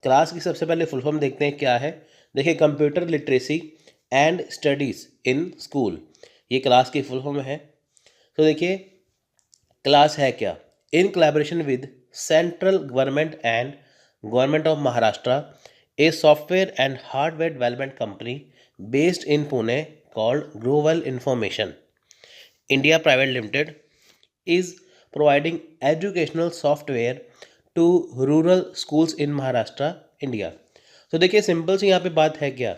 Class की सबसे पहले फुल फॉर्म देखते हैं क्या है। देखिए, computer literacy and studies in school, ये क्लास की फुल फॉर्म है। तो देखिए, क्लास है क्या। In collaboration with central government and government of Maharashtra, a software and hardware development company based in Pune called global information India private limited is providing educational software to rural schools in Maharashtra India. तो देखिए, simple सी यहाँ पे बात है क्या।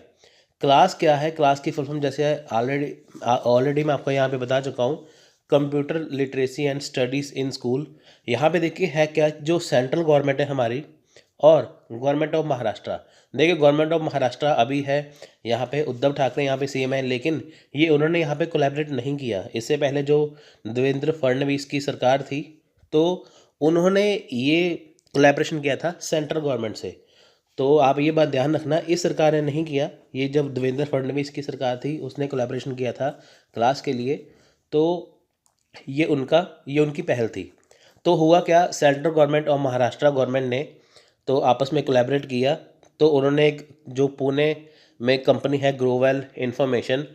Class क्या है, class की फुल फॉर्म जैसे ऑलरेडी मैं आपको यहाँ पे बता चुका हूँ, computer literacy and studies in school. यहाँ पे देखिए है क्या, जो सेंट्रल गवर्नमेंट है हमारी और गवर्नमेंट ऑफ महाराष्ट्र। देखिए, गवर्नमेंट ऑफ महाराष्ट्र अभी है यहाँ पे उद्धव ठाकरे यहाँ पे सीएम है, लेकिन ये उन्होंने यहाँ पे कोलैबोरेट नहीं किया। इससे पहले जो देवेंद्र फडणवीस की सरकार थी, तो उन्होंने ये कोलैबोरेशन किया था सेंट्रल गवर्नमेंट से। तो आप ये बात ध्यान रखना, इस सरकार ने नहीं किया। ये जब देवेंद्र फडणवीस की सरकार थी, उसने कोलैबोरेशन किया था क्लास के लिए। तो ये उनकी पहल थी। तो हुआ क्या, सेंट्रल गवर्नमेंट और महाराष्ट्र गवर्नमेंट ने तो आपस में कोलैबोरेट किया। तो उन्होंने एक जो पुणे में कंपनी है ग्लोबल इंफॉर्मेशन,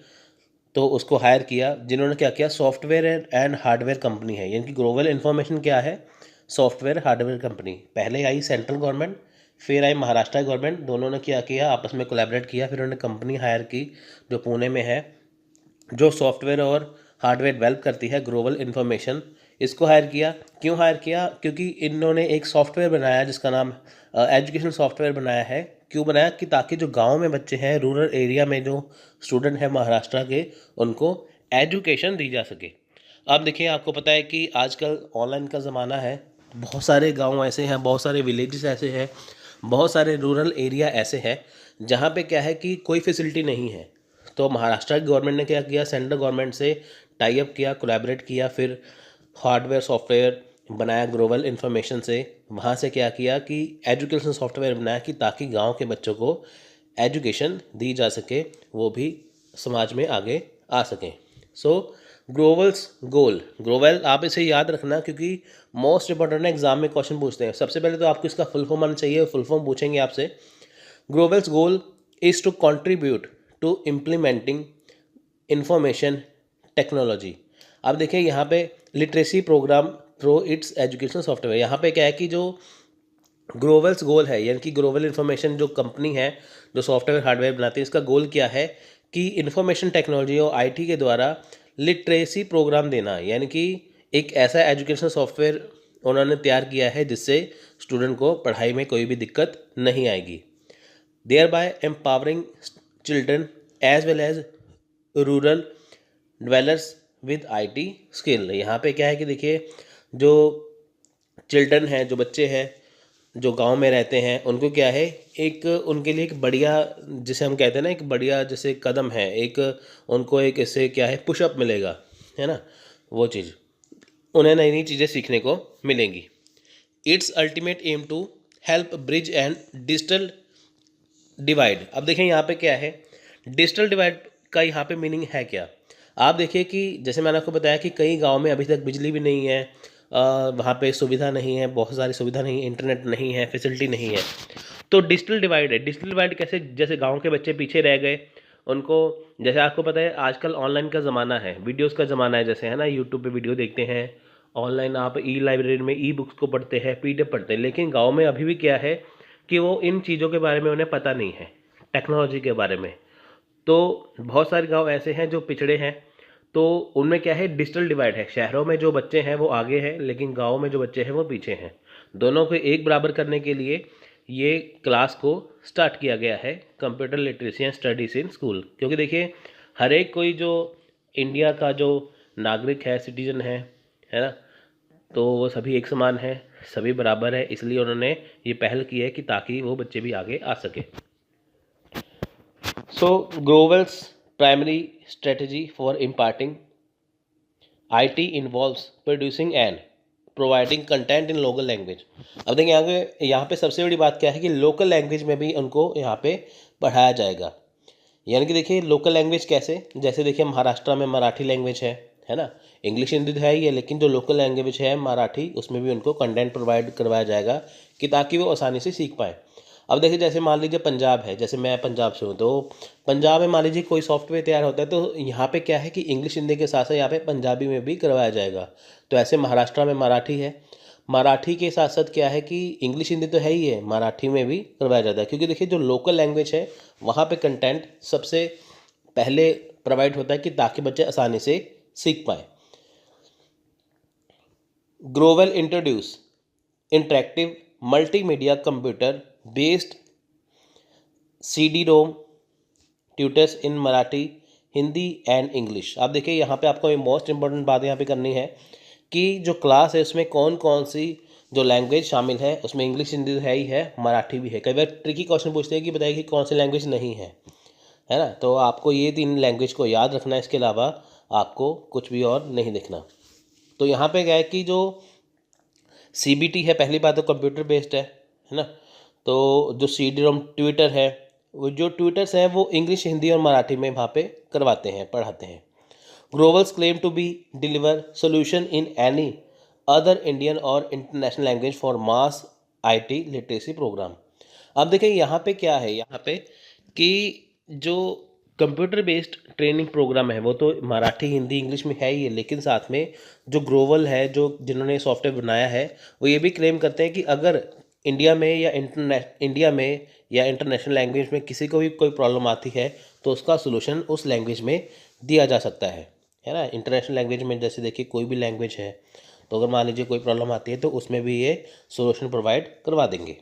तो उसको हायर किया, जिन्होंने क्या किया, सॉफ्टवेयर एंड हार्डवेयर कंपनी है। यानी कि ग्लोबल इंफॉर्मेशन क्या है, सॉफ्टवेयर हार्डवेयर कंपनी। पहले आई सेंट्रल गवर्नमेंट, फिर आई महाराष्ट्र गवर्नमेंट, दोनों ने क्या किया, आपस में कोलैबोरेट किया। फिर उन्होंने कंपनी हायर की जो पुणे में है, जो सॉफ्टवेयर और हार्डवेयर डेवलप करती है, ग्लोबल इंफॉर्मेशन। इसको हायर किया। क्यों हायर किया, क्योंकि इन्होंने एक सॉफ्टवेयर बनाया जिसका नाम एजुकेशन सॉफ्टवेयर बनाया है। क्यों बनाया, कि ताकि जो गांव में बच्चे हैं, रूरल एरिया में जो स्टूडेंट हैं महाराष्ट्र के, उनको एजुकेशन दी जा सके। अब देखिए, आपको पता है कि आजकल ऑनलाइन का ज़माना है। बहुत सारे गांव ऐसे हैं, बहुत सारे विलेजेस ऐसे हैं, बहुत सारे रूरल एरिया ऐसे हैं जहाँ पे क्या है कि कोई फैसिलिटी नहीं है। तो महाराष्ट्र की गवर्नमेंट ने क्या किया, सेंट्रल गवर्नमेंट से टाई अप किया, कोलैबोरेट किया, फिर हार्डवेयर सॉफ्टवेयर बनाया ग्लोबल इन्फॉर्मेशन से। वहाँ से क्या किया कि एजुकेशन सॉफ्टवेयर बनाया कि ताकि गांव के बच्चों को एजुकेशन दी जा सके, वो भी समाज में आगे आ सकें। सो ग्लोबल्स गोल, ग्लोबल आप इसे याद रखना, क्योंकि मोस्ट इंपॉर्टेंट एग्जाम में क्वेश्चन पूछते हैं। सबसे पहले तो आपको इसका फुल फॉर्म आना चाहिए, फुल फॉर्म पूछेंगे आपसे। Globals goal is to contribute to implementing information technology. अब देखिए, यहाँ पे literacy programme through its education software. यहाँ पे क्या है कि जो ग्लोबल्स गोल है, यानी कि ग्लोबल इन्फॉर्मेशन जो कंपनी है, जो सॉफ्टवेयर हार्डवेयर बनाती है, इसका गोल क्या है कि इन्फॉर्मेशन टेक्नोलॉजी और आईटी के द्वारा लिटरेसी प्रोग्राम देना। यानी कि एक ऐसा एजुकेशन सॉफ्टवेयर उन्होंने तैयार किया है जिससे स्टूडेंट को पढ़ाई में कोई भी दिक्कत नहीं आएगी। thereby empowering children as well as rural dwellers with IT skill। यहाँ पे क्या है कि देखिए, जो चिल्ड्रन हैं, जो बच्चे हैं, जो गांव में रहते हैं, उनको क्या है, एक उनके लिए एक बढ़िया, जिसे हम कहते हैं ना, एक बढ़िया जैसे कदम है, एक उनको एक इससे क्या है, पुशअप मिलेगा, है ना, वो चीज़ उन्हें नई नई चीज़ें सीखने को मिलेंगी। Its ultimate aim to help bridge and digital divide. अब देखिए, यहाँ पे क्या है, डिजिटल डिवाइड का यहाँ पे मीनिंग है क्या। आप देखिए कि जैसे मैंने आपको बताया कि कई गांव में अभी तक बिजली भी नहीं है, वहाँ पे सुविधा नहीं है, बहुत सारी सुविधा नहीं है, इंटरनेट नहीं है, फैसिलिटी नहीं है। तो डिजिटल डिवाइड है। डिजिटल डिवाइड कैसे, जैसे गांव के बच्चे पीछे रह गए, उनको, जैसे आपको पता है आजकल ऑनलाइन का ज़माना है, वीडियोस का ज़माना है, जैसे है ना, यूट्यूब पे वीडियो देखते हैं, ऑनलाइन आप ई लाइब्रेरी में ई बुक्स को पढ़ते हैं, पीडीएफ पढ़ते हैं। लेकिन गांव में अभी भी क्या है कि वो इन चीज़ों के बारे में उन्हें पता नहीं है, टेक्नोलॉजी के बारे में। तो बहुत सारे गांव ऐसे हैं जो पिछड़े हैं, तो उनमें क्या है, डिजिटल डिवाइड है। शहरों में जो बच्चे हैं वो आगे हैं, लेकिन गाँव में जो बच्चे हैं वो पीछे हैं। दोनों को एक बराबर करने के लिए ये क्लास को स्टार्ट किया गया है, computer literacy and studies in school. क्योंकि देखिए, हर एक कोई जो इंडिया का जो नागरिक है, सिटीजन है ना, तो वो सभी एक समान है, सभी बराबर है। इसलिए उन्होंने ये पहल की है कि ताकि वो बच्चे भी आगे आ सके। So globals primary strategy for imparting IT involves producing and providing content in local language. अब देखिए, यहाँ पे सबसे बड़ी बात क्या है कि लोकल लैंग्वेज में भी उनको यहाँ पे पढ़ाया जाएगा। यानी कि देखिए, लोकल लैंग्वेज कैसे, जैसे देखिए महाराष्ट्र में मराठी लैंग्वेज है ना, इंग्लिश हिंदी तो है ही है, लेकिन जो लोकल लैंग्वेज है मराठी, उसमें भी उनको कंटेंट प्रोवाइड करवाया जाएगा कि ताकि वो आसानी से सीख पाएँ। अब देखिए जैसे मान लीजिए पंजाब है, जैसे मैं पंजाब से हूँ, तो पंजाब में मान लीजिए कोई सॉफ्टवेयर तैयार होता है, तो यहाँ पे क्या है कि इंग्लिश हिंदी के साथ साथ यहाँ पे पंजाबी में भी करवाया जाएगा। तो ऐसे महाराष्ट्र में मराठी है, मराठी के साथ साथ क्या है कि इंग्लिश हिंदी तो है ही है, मराठी में भी करवाया जाता है, क्योंकि देखिए जो लोकल लैंग्वेज है वहाँ पे कंटेंट सबसे पहले प्रोवाइड होता है कि ताकि बच्चे आसानी से सीख पाए। Grovel introduce interactive multimedia computer based CD-ROM tutors in Marathi, Hindi and English. आप देखिए यहाँ पे आपको मोस्ट इंपॉर्टेंट बात यहाँ पे करनी है कि जो क्लास है उसमें कौन कौन सी जो लैंग्वेज शामिल है, उसमें इंग्लिश हिंदी तो है ही है, मराठी भी है। कई बार ट्रिकी क्वेश्चन पूछते हैं कि बताइए कि कौन सी लैंग्वेज नहीं है ना। तो आपको ये 3 लैंग्वेज को याद रखना है, इसके अलावा आपको कुछ भी और नहीं लिखना। तो यहाँ पे क्या है कि जो CBT है, पहली बात तो कंप्यूटर बेस्ड है ना। तो जो CD-ROM ट्विटर है, वो जो ट्विटर्स हैं वो इंग्लिश हिंदी और मराठी में वहाँ पे करवाते हैं, पढ़ाते हैं। Grovels claim to be deliver solution in any other Indian और international language for mass IT literacy program. अब देखिए यहाँ पे क्या है, यहाँ पे कि जो कंप्यूटर बेस्ड ट्रेनिंग प्रोग्राम है वो तो मराठी हिंदी इंग्लिश में है ही है, लेकिन साथ में जो ग्रोवल है, जो जिन्होंने सॉफ्टवेयर बनाया है, वो ये भी क्लेम करते हैं कि अगर इंडिया में या इंटरनेशनल लैंग्वेज में किसी को भी कोई प्रॉब्लम आती है तो उसका सोल्यूशन उस लैंग्वेज में दिया जा सकता है ना। इंटरनेशनल लैंग्वेज में जैसे देखिए कोई भी लैंग्वेज है, तो अगर मान लीजिए कोई प्रॉब्लम आती है तो उसमें भी ये सोल्यूशन प्रोवाइड करवा देंगे।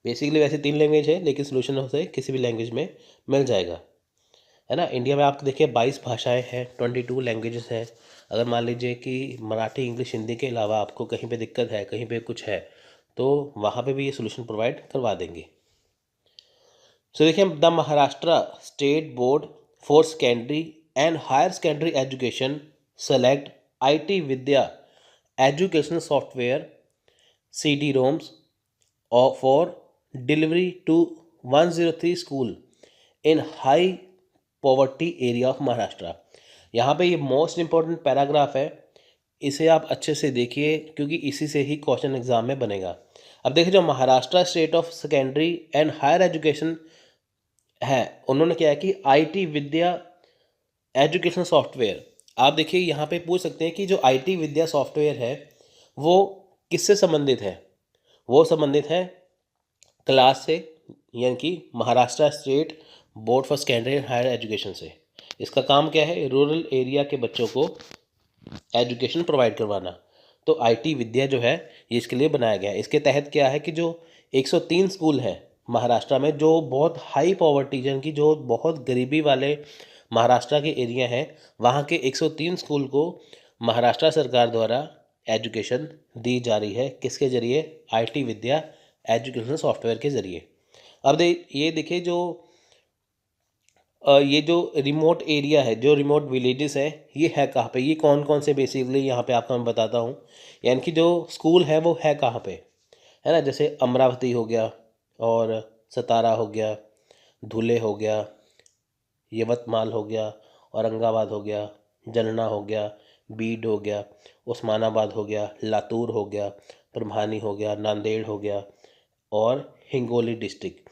बेसिकली वैसे 3 लैंग्वेज है, लेकिन सोल्यूशन उसे किसी भी लैंग्वेज में मिल जाएगा, है ना। इंडिया में आप देखिए 22 भाषाएं हैं, 22 लैंग्वेजेस हैं। अगर मान लीजिए कि मराठी इंग्लिश हिंदी के अलावा आपको कहीं पे दिक्कत है, कहीं पे कुछ है, तो वहाँ पे भी ये सोल्यूशन प्रोवाइड करवा देंगे। सो देखिए the Maharashtra state board for secondary and higher secondary education select IT Vidya educational software CD-ROMs for delivery to 103 school in high poverty area of Maharashtra. यहाँ पे ये मोस्ट इंपॉर्टेंट पैराग्राफ है, इसे आप अच्छे से देखिए क्योंकि इसी से ही क्वेश्चन एग्जाम में बनेगा। अब देखिए जो Maharashtra state of secondary and higher education है, उन्होंने क्या है कि IT विद्या एजुकेशन सॉफ्टवेयर, आप देखिए यहाँ पे पूछ सकते हैं कि जो IT विद्या सॉफ्टवेयर है वो किससे संबंधित है। वो संबंधित है क्लास से, यानी कि Maharashtra state board for secondary and higher education से। इसका काम क्या है, रूरल एरिया के बच्चों को एजुकेशन प्रोवाइड करवाना। तो IT विद्या जो है ये इसके लिए बनाया गया है। इसके तहत क्या है कि जो 103 स्कूल हैं महाराष्ट्र में, जो बहुत हाई पॉवर्टी यानी कि जो बहुत गरीबी वाले महाराष्ट्र के एरिया हैं, वहाँ के 103 स्कूल को महाराष्ट्र सरकार द्वारा एजुकेशन दी जा रही है। किसके ज़रिए, IT विद्या एजुकेशन सॉफ्टवेयर के ज़रिए। अब ये देखिए जो ये जो रिमोट एरिया है, जो रिमोट विलेजेस है, ये है कहाँ पे, ये कौन कौन से बेसिकली यहाँ पे आपको मैं बताता हूँ। यानी कि जो स्कूल है वो है कहाँ पे, है ना। जैसे अमरावती हो गया, और सतारा हो गया, धुले हो गया, यवतमाल हो गया, औरंगाबाद हो गया, जलना हो गया, बीड हो गया, उस्मानाबाद हो गया, लातूर हो गया, परभानी हो गया, नांदेड़ हो गया, और हिंगोली डिस्ट्रिक्ट।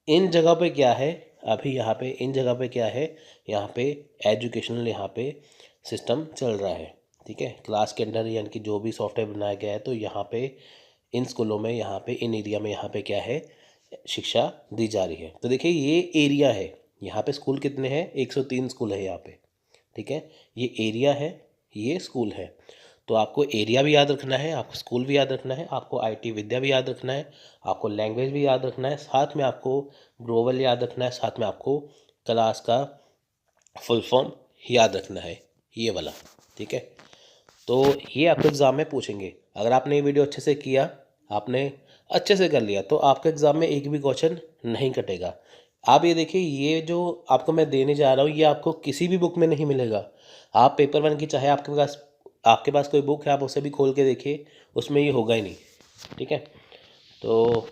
इन जगह पे क्या है, अभी यहाँ पे इन जगह पे क्या है, यहाँ पे एजुकेशनल यहाँ पे सिस्टम चल रहा है, ठीक है। क्लास के अंडर यानी कि जो भी सॉफ्टवेयर बनाया गया है, तो यहाँ पे इन स्कूलों में, यहाँ पे इन एरिया में यहाँ पे क्या है, शिक्षा दी जा रही है। तो देखिए ये एरिया है, यहाँ पे स्कूल कितने हैं, 103 स्कूल है यहाँ पे, ठीक है। ये एरिया है, ये स्कूल है। तो आपको एरिया भी याद रखना है, आपको स्कूल भी याद रखना है, आपको IT विद्या भी याद रखना है, आपको लैंग्वेज भी याद रखना है, साथ में आपको ग्लोबल याद रखना है, साथ में आपको क्लास का फुल फॉर्म याद रखना है, ये वाला, ठीक है। तो ये आपको एग्ज़ाम में पूछेंगे। अगर आपने ये वीडियो अच्छे से किया, आपने अच्छे से कर लिया, तो आपके एग्ज़ाम में एक भी क्वेश्चन नहीं कटेगा। आप ये देखिए, ये जो आपको मैं देने जा रहा हूँ, ये आपको किसी भी बुक में नहीं मिलेगा। आप पेपर 1 की चाहे आपके पास कोई बुक है, आप उसे भी खोल के देखिए, उसमें ये होगा ही नहीं, ठीक है। तो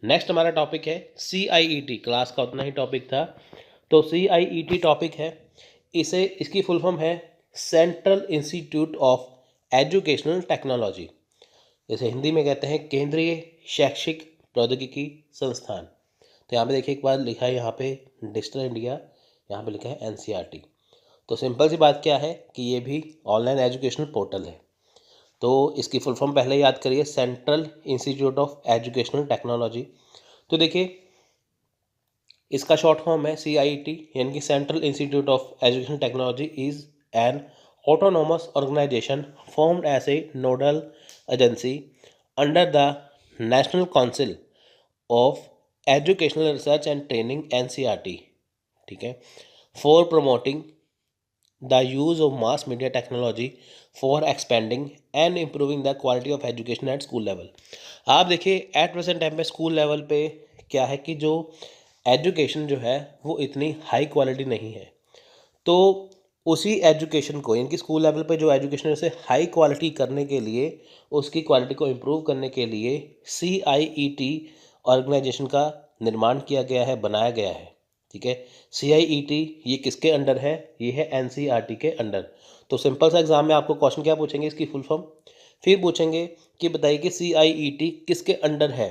नेक्स्ट हमारा टॉपिक है CIET। क्लास का उतना ही टॉपिक था। तो CIET टॉपिक है, इसकी फुल फॉर्म है central institute of educational technology. इसे हिंदी में कहते हैं केंद्रीय शैक्षिक प्रौद्योगिकी संस्थान। तो यहाँ पे देखिए एक बार लिखा है यहाँ पे डिजिटल इंडिया, यहाँ पे लिखा है एनसीईआरटी। तो सिंपल सी बात क्या है कि ये भी ऑनलाइन एजुकेशनल पोर्टल है। तो इसकी फुल फॉर्म पहले याद करिए, central institute of educational technology. तो देखिए इसका शॉर्ट फॉर्म है CIET, यानी कि central institute of educational technology is an autonomous organization formed as a nodal agency under the National Council of Educational Research and Training NCERT, ठीक है, for promoting the use of mass media technology for expanding and improving the quality of education at school level। आप देखिए at present time पे school level पे क्या है कि जो एजुकेशन जो है वो इतनी हाई क्वालिटी नहीं है, तो उसी एजुकेशन को, यानी कि स्कूल लेवल पे जो एजुकेशन है उसे हाई क्वालिटी करने के लिए, उसकी क्वालिटी को इम्प्रूव करने के लिए CIET ऑर्गेनाइजेशन का निर्माण किया गया है, बनाया गया है, ठीक है। CIET ये किसके अंडर है? ये है NCERT के अंडर। तो सिंपल सा एग्जाम में आपको क्वेश्चन क्या पूछेंगे, इसकी फुल फॉर्म, फिर पूछेंगे कि बताइए कि CIET किसके अंडर है?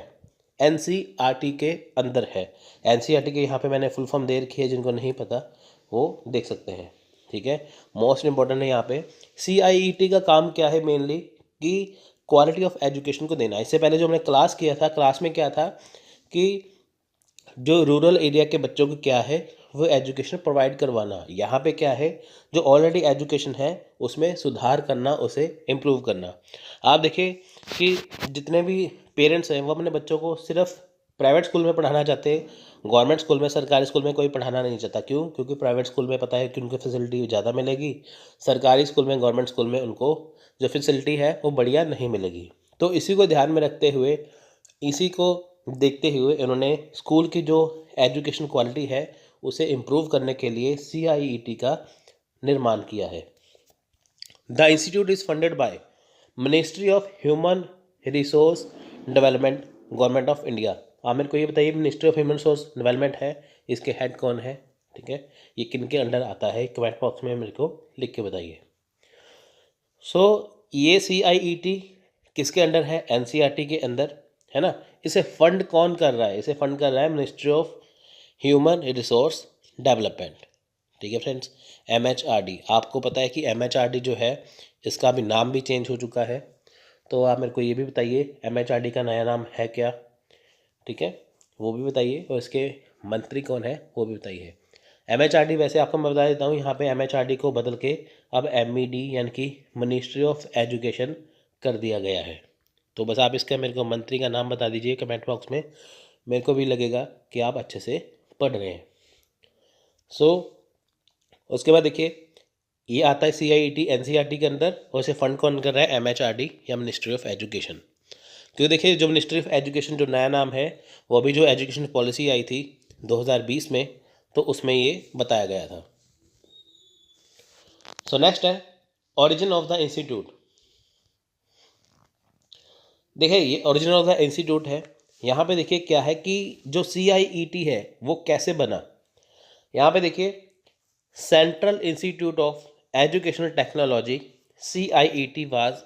NCERT के अंदर है। NCERT के यहाँ पे मैंने फुल फॉर्म दे रखी है, जिनको नहीं पता वो देख सकते हैं, ठीक है। मोस्ट इंपॉर्टेंट है यहाँ पे CIET का काम क्या है मेनली, कि क्वालिटी ऑफ एजुकेशन को देना। इससे पहले जो हमने क्लास किया था, क्लास में क्या था कि जो रूरल एरिया के बच्चों को क्या है वो एजुकेशन प्रोवाइड करवाना। यहाँ पे क्या है, जो ऑलरेडी एजुकेशन है उसमें सुधार करना, उसे इम्प्रूव करना। आप देखिए कि जितने भी पेरेंट्स हैं वो अपने बच्चों को सिर्फ प्राइवेट स्कूल में पढ़ाना चाहते हैं, गवर्नमेंट स्कूल में, सरकारी स्कूल में कोई पढ़ाना नहीं चाहता। क्यों? क्योंकि प्राइवेट स्कूल में पता है कि उनको फैसिलिटी ज़्यादा मिलेगी, सरकारी स्कूल में, गवर्नमेंट स्कूल में उनको जो फैसिलिटी है वो बढ़िया नहीं मिलेगी। तो इसी को ध्यान में रखते हुए, इसी को देखते हुए इन्होंने स्कूल की जो एजुकेशन क्वालिटी है उसे इम्प्रूव करने के लिए CIET का निर्माण किया है। The institute is funded by ministry of human resource development, government of India. आप मेरे को ये बताइए, ministry of human resource development है, इसके हेड कौन है? ठीक है, ये किन के अंडर आता है, कमेंट बॉक्स में मेरे को लिख के बताइए। सो ये CIET किसके अंडर है? NCERT के अंदर, है ना। इसे फंड कौन कर रहा है? इसे फंड कर रहा है ministry of human resource development, ठीक है फ्रेंड्स, MHRD। आपको पता है कि MHRD जो है इसका भी नाम भी चेंज हो चुका है। तो आप मेरे को ये भी बताइए MHRD का नया नाम है क्या, ठीक है, वो भी बताइए, और इसके मंत्री कौन है वो भी बताइए। MHRD वैसे आपको मैं बता देता हूँ, यहाँ पे MHRD को बदल के अब MED यानी कि मिनिस्ट्री ऑफ एजुकेशन कर दिया गया है। तो बस आप इसका मेरे को मंत्री का नाम बता दीजिए कमेंट बॉक्स में, मेरे को भी लगेगा कि आप अच्छे से पढ़ रहे हैं। उसके बाद देखिए ये आता है CIET NCERT के अंदर, और इसे फंड कौन कर रहा है? MHRD या मिनिस्ट्री ऑफ एजुकेशन। क्योंकि देखिए जो मिनिस्ट्री ऑफ एजुकेशन जो नया नाम है, वो अभी जो एजुकेशन पॉलिसी आई थी 2020 में, तो उसमें ये बताया गया था। सो नेक्स्ट है ओरिजिन ऑफ द इंस्टीट्यूट। देखिए ये ओरिजिन ऑफ द इंस्टीट्यूट है। यहाँ पे देखिए क्या है कि जो CIET है वो कैसे बना। यहाँ पे देखिए central institute of educational technology CIET was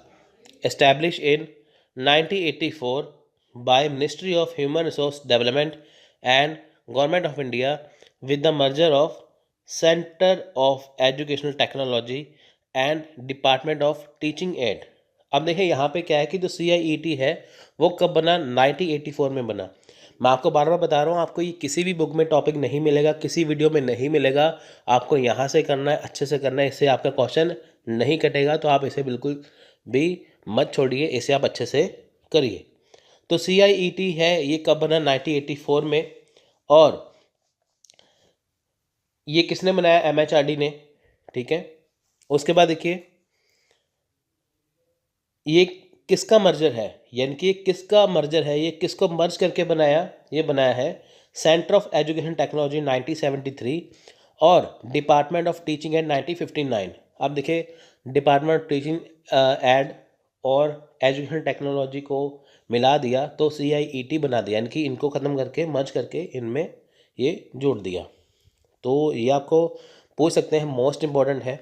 establish in 1984 by Ministry of Human Resource Development and Government of India with the merger of Center of Educational Technology and Department of Teaching Aid। अब देखिए यहाँ पे क्या है कि जो CIET है वो कब बना? 1984 में बना। मैं आपको बार बार बता रहा हूँ, आपको ये किसी भी बुक में टॉपिक नहीं मिलेगा, किसी वीडियो में नहीं मिलेगा, आपको यहाँ से करना है, अच्छे से करना है, इससे आपका क्वेश्चन नहीं कटेगा। तो आप इसे बिल्कुल भी मत छोड़िए, इसे आप अच्छे से करिए। तो CIET है ये कब बना? 1984 में। और ये किसने बनाया? MHRD ने, ठीक है। उसके बाद देखिए ये किसका मर्जर है, यानी कि किसका मर्जर है, ये किसको मर्ज करके बनाया? ये बनाया है सेंटर ऑफ एजुकेशन टेक्नोलॉजी 1973 और डिपार्टमेंट ऑफ टीचिंग एड 1959। अब देखिए डिपार्टमेंट ऑफ टीचिंग एड और एजुकेशन टेक्नोलॉजी को मिला दिया तो CIET बना दिया, यानी कि इनको ख़त्म करके मर्ज करके इनमें ये जोड़ दिया। तो ये आपको पूछ सकते हैं, मोस्ट इम्पॉर्टेंट है।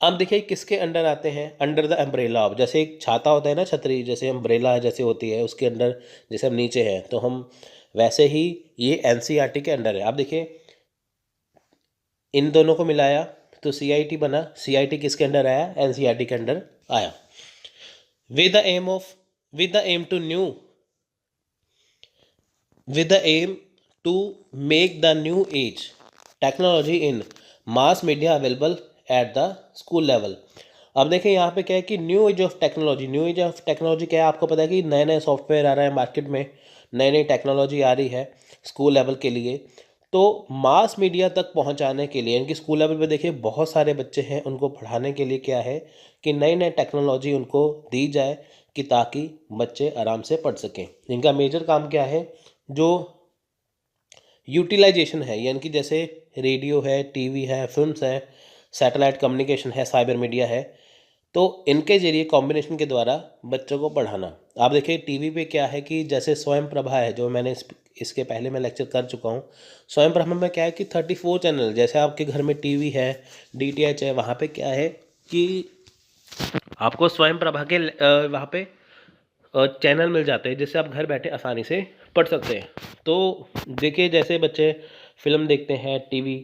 अब देखिए किसके अंडर आते हैं, अंडर द अम्ब्रेला ऑफ, जैसे एक छाता होता है ना, छतरी जैसे अम्ब्रेला जैसे होती है, उसके अंडर जैसे हम नीचे हैं तो हम वैसे ही ये एनसीईआरटी के अंडर है। आप देखिए इन दोनों को मिलाया तो सीआईटी बना, सीआईटी किसके अंडर आया, एनसीईआरटी के अंडर आया। With the aim to new with the aim to make the new age technology in mass media available at the school level। अब देखें यहाँ पे क्या है कि new age of technology, new age of technology क्या है, आपको पता है कि नए नए सॉफ्टवेयर आ रहे हैं मार्केट में, नई नई टेक्नोलॉजी आ रही है स्कूल लेवल के लिए। तो मास मीडिया तक पहुंचाने के लिए, इनकी स्कूल लेवल पे देखिए बहुत सारे बच्चे हैं, उनको पढ़ाने के लिए क्या है कि नई नई टेक्नोलॉजी उनको दी जाए कि ताकि बच्चे आराम से पढ़ सकें। इनका मेजर काम क्या है, जो यूटिलाइजेशन है, यानी कि जैसे रेडियो है, टीवी है, फिल्म्स है, सैटेलाइट कम्युनिकेशन है, साइबर मीडिया है, तो इनके जरिए कॉम्बिनेशन के द्वारा बच्चों को पढ़ाना। आप देखिए टीवी पे क्या है कि जैसे स्वयं प्रभा है, जो मैंने इसके पहले मैं लेक्चर कर चुका हूँ। स्वयं प्रभा में क्या है कि 34 चैनल, जैसे आपके घर में टीवी है, डीटीएच है, वहाँ पे क्या है कि आपको स्वयं प्रभा के वहाँ पे चैनल मिल जाते हैं, जिससे आप घर बैठे आसानी से पढ़ सकते हैं। तो देखिए जैसे बच्चे फिल्म देखते हैं, टीवी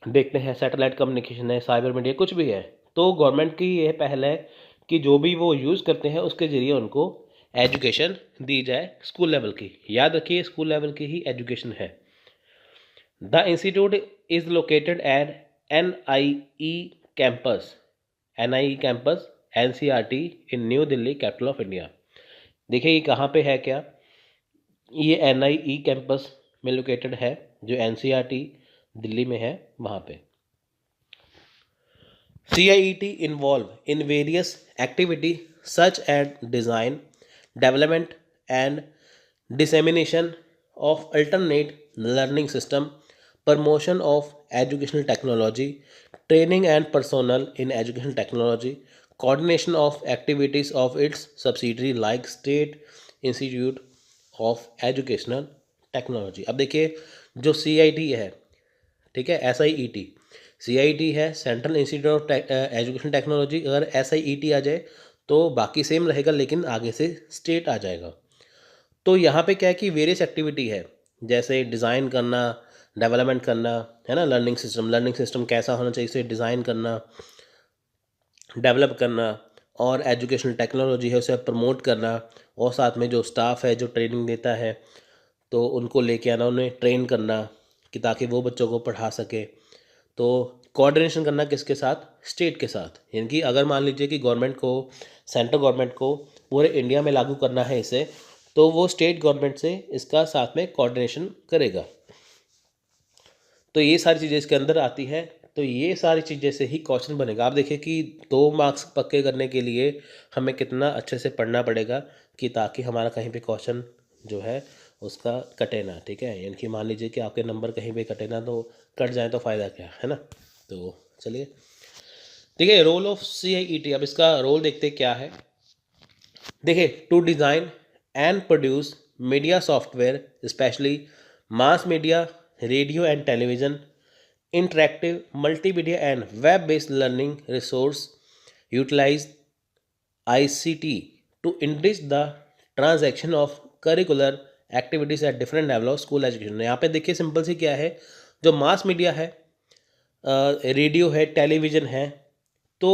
देखते हैं, सैटेलाइट कम्युनिकेशन है, साइबर मीडिया कुछ भी है, तो गवर्नमेंट की यह पहल है कि जो भी वो यूज़ करते हैं उसके ज़रिए उनको एजुकेशन दी जाए स्कूल लेवल की। याद रखिए स्कूल लेवल की ही एजुकेशन है। The institute is located at NIE campus, NIE campus NCRT in new Delhi, capital of India. देखिए ये कहाँ पे है, क्या ये NIE कैंपस में लोकेटेड है, जो NCRT दिल्ली में है वहाँ पे। CIET involve in various activity such as design, development and dissemination of alternate learning system, promotion of educational technology, training and personnel in educational technology, coordination of activities of its subsidiary like State Institute of Educational Technology। अब देखिए जो CIT है, ठीक है, SIET, CIT है central institute of education technology. अगर SIET आ जाए तो बाकी सेम रहेगा, लेकिन आगे से स्टेट आ जाएगा। तो यहाँ पे क्या है कि वेरियस एक्टिविटी है, जैसे डिज़ाइन करना, डेवलपमेंट करना, है ना, लर्निंग सिस्टम कैसा होना चाहिए इसे डिज़ाइन करना, डेवलप करना, और एजुकेशनल टेक्नोलॉजी है उसे प्रमोट करना, और साथ में जो स्टाफ है जो ट्रेनिंग देता है तो उनको लेके आना, उन्हें ट्रेन करना कि ताकि वो बच्चों को पढ़ा सके। तो कोऑर्डिनेशन करना किसके साथ, स्टेट के साथ, यानी कि अगर मान लीजिए कि गवर्नमेंट को, सेंट्रल गवर्नमेंट को पूरे इंडिया में लागू करना है इसे, तो वो स्टेट गवर्नमेंट से इसका साथ में कोऑर्डिनेशन करेगा। तो ये सारी चीज़ें इसके अंदर आती है। तो ये सारी चीज़ें से ही क्वेश्चन बनेगा। आप देखिए कि 2 मार्क्स पक्के करने के लिए हमें कितना अच्छे से पढ़ना पड़ेगा कि ताकि हमारा कहीं पे क्वेश्चन जो है उसका कटे ना, ठीक है। यानी कि मान लीजिए कि आपके नंबर कहीं पे कटे ना, तो कट जाए तो फ़ायदा क्या है ना। तो चलिए देखिए रोल ऑफ CIET, अब इसका रोल देखते क्या है। देखिए to design and produce media software specially mass media, radio and television, interactive multimedia and web-based learning resource, utilize ICT to enrich the transaction of curricular activities at different level of school education। यहाँ पे देखिए simple सी क्या है, जो mass media है, radio है, television है, तो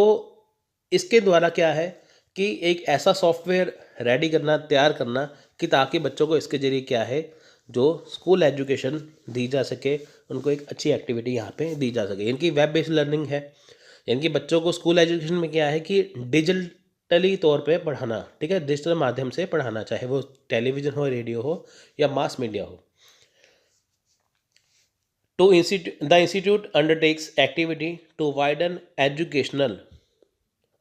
इसके द्वारा क्या है कि एक ऐसा सॉफ्टवेयर रेडी करना, तैयार करना कि ताकि बच्चों को इसके ज़रिए क्या है जो स्कूल एजुकेशन दी जा सके, उनको एक अच्छी एक्टिविटी यहाँ पे दी जा सके। इनकी वेब बेस्ड लर्निंग है, यानी कि बच्चों को स्कूल एजुकेशन में क्या है कि डिजिटली तौर पे पढ़ाना, ठीक है, डिजिटल माध्यम से पढ़ाना, चाहे वो टेलीविज़न हो, रेडियो हो या मास मीडिया हो। The institute undertakes activity to widen educational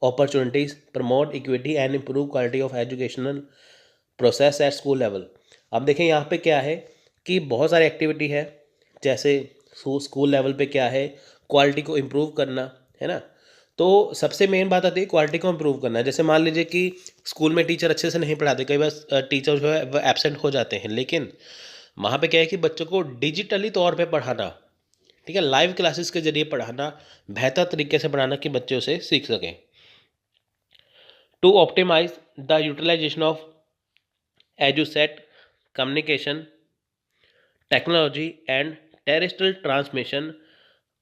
opportunities, promote equity and improve quality of educational process at school level। अब देखें यहाँ पे क्या है कि बहुत सारी एक्टिविटी है, जैसे स्कूल लेवल पे क्या है, क्वालिटी को इम्प्रूव करना, है ना। तो सबसे मेन बात आती है क्वालिटी को इम्प्रूव करना। जैसे मान लीजिए कि स्कूल में टीचर अच्छे से नहीं पढ़ाते, कई बार टीचर जो है वो एब्सेंट हो जाते हैं, लेकिन वहाँ पे क्या है कि बच्चों को डिजिटली तौर पे पढ़ाना, ठीक है, लाइव क्लासेस के जरिए पढ़ाना, बेहतर तरीके से पढ़ाना कि बच्चे उसे सीख सकें। To optimise the utilisation of EduSat communication technology and terrestrial transmission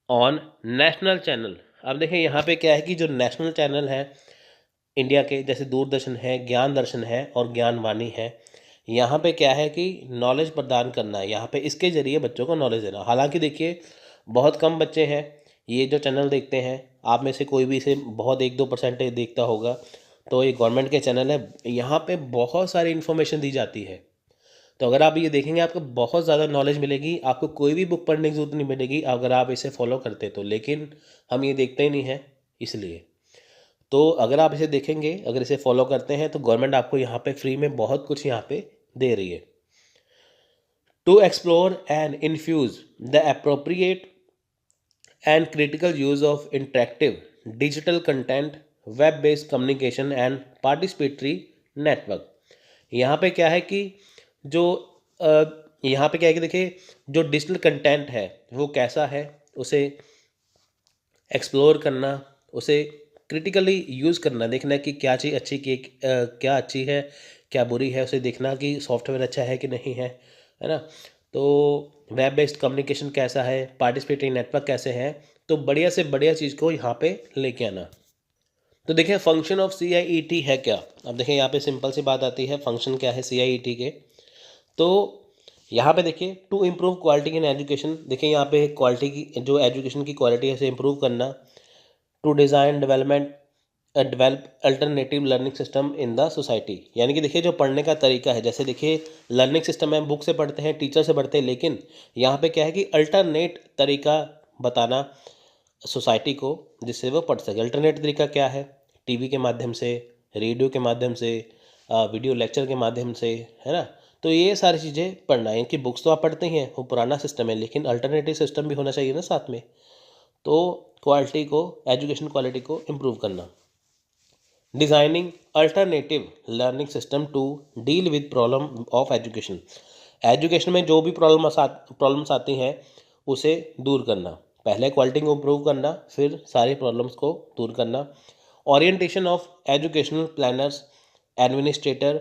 on national channel. अब देखें यहाँ पे क्या है कि जो नेशनल चैनल है इंडिया के, जैसे दूरदर्शन है, ज्ञान दर्शन है और ज्ञानवाणी है, यहाँ पे क्या है कि नॉलेज प्रदान करना है, यहाँ पे इसके ज़रिए बच्चों को नॉलेज देना। हालांकि देखिए बहुत कम बच्चे हैं ये जो चैनल देखते हैं, आप में से कोई भी इसे बहुत 1-2% देखता होगा, तो ये गवर्नमेंट के चैनल है, यहाँ पे बहुत सारी इन्फॉर्मेशन दी जाती है। तो अगर आप ये देखेंगे आपको बहुत ज़्यादा नॉलेज मिलेगी, आपको कोई भी बुक पढ़ने की जरूरत नहीं मिलेगी अगर आप इसे फॉलो करते तो, लेकिन हम ये देखते ही नहीं हैं इसलिए। तो अगर आप इसे देखेंगे, अगर इसे फॉलो करते हैं तो गवर्नमेंट आपको यहाँ पे फ्री में बहुत कुछ यहाँ पे दे रही है। To explore and infuse the appropriate and critical use of interactive digital content, web based communication and participatory network. यहाँ पे क्या है कि जो यहाँ पे क्या है कि देखिए जो डिजिटल कंटेंट है वो कैसा है, उसे एक्सप्लोर करना, उसे क्रिटिकली यूज़ करना, देखना कि क्या चीज़ अच्छी क्या अच्छी है क्या बुरी है, उसे देखना कि सॉफ्टवेयर अच्छा है कि नहीं है ना। तो वेब बेस्ड कम्युनिकेशन कैसा है, पार्टिसिपेटरी नेटवर्क कैसे है, तो बढ़िया से बढ़िया चीज़ को यहाँ पे लेके आना। तो देखिए फंक्शन ऑफ CIET है क्या। अब देखिए यहाँ पे सिंपल सी बात आती है, फंक्शन क्या है CIET के। तो यहाँ पे देखिए to improve quality in education, देखिए यहाँ पे क्वालिटी की जो एजुकेशन की क्वालिटी है उसे इम्प्रूव करना। To design develop alternative learning system in the society, यानी कि देखिए जो पढ़ने का तरीका है, जैसे देखिए लर्निंग सिस्टम है, बुक से पढ़ते हैं, टीचर से पढ़ते हैं, लेकिन यहाँ पे क्या है कि अल्टरनेट तरीका बताना सोसाइटी को जिससे वो पढ़ सके। अल्टरनेट तरीका क्या है, टीवी के माध्यम से, रेडियो के माध्यम से, वीडियो लेक्चर के माध्यम से, है ना। तो ये सारी चीज़ें पढ़ना है, इनकी बुक्स तो आप पढ़ते ही हैं, वो पुराना सिस्टम है, लेकिन अल्टरनेटिव सिस्टम भी होना चाहिए ना साथ में। तो क्वालिटी को, एजुकेशन क्वालिटी को इम्प्रूव करना। Designing alternative learning system to deal with problem of education, education में जो भी प्रॉब्लम्स आती हैं उसे दूर करना। पहले क्वालिटी को इम्प्रूव करना, फिर सारी प्रॉब्लम्स को दूर करना। Orientation of educational planners administrator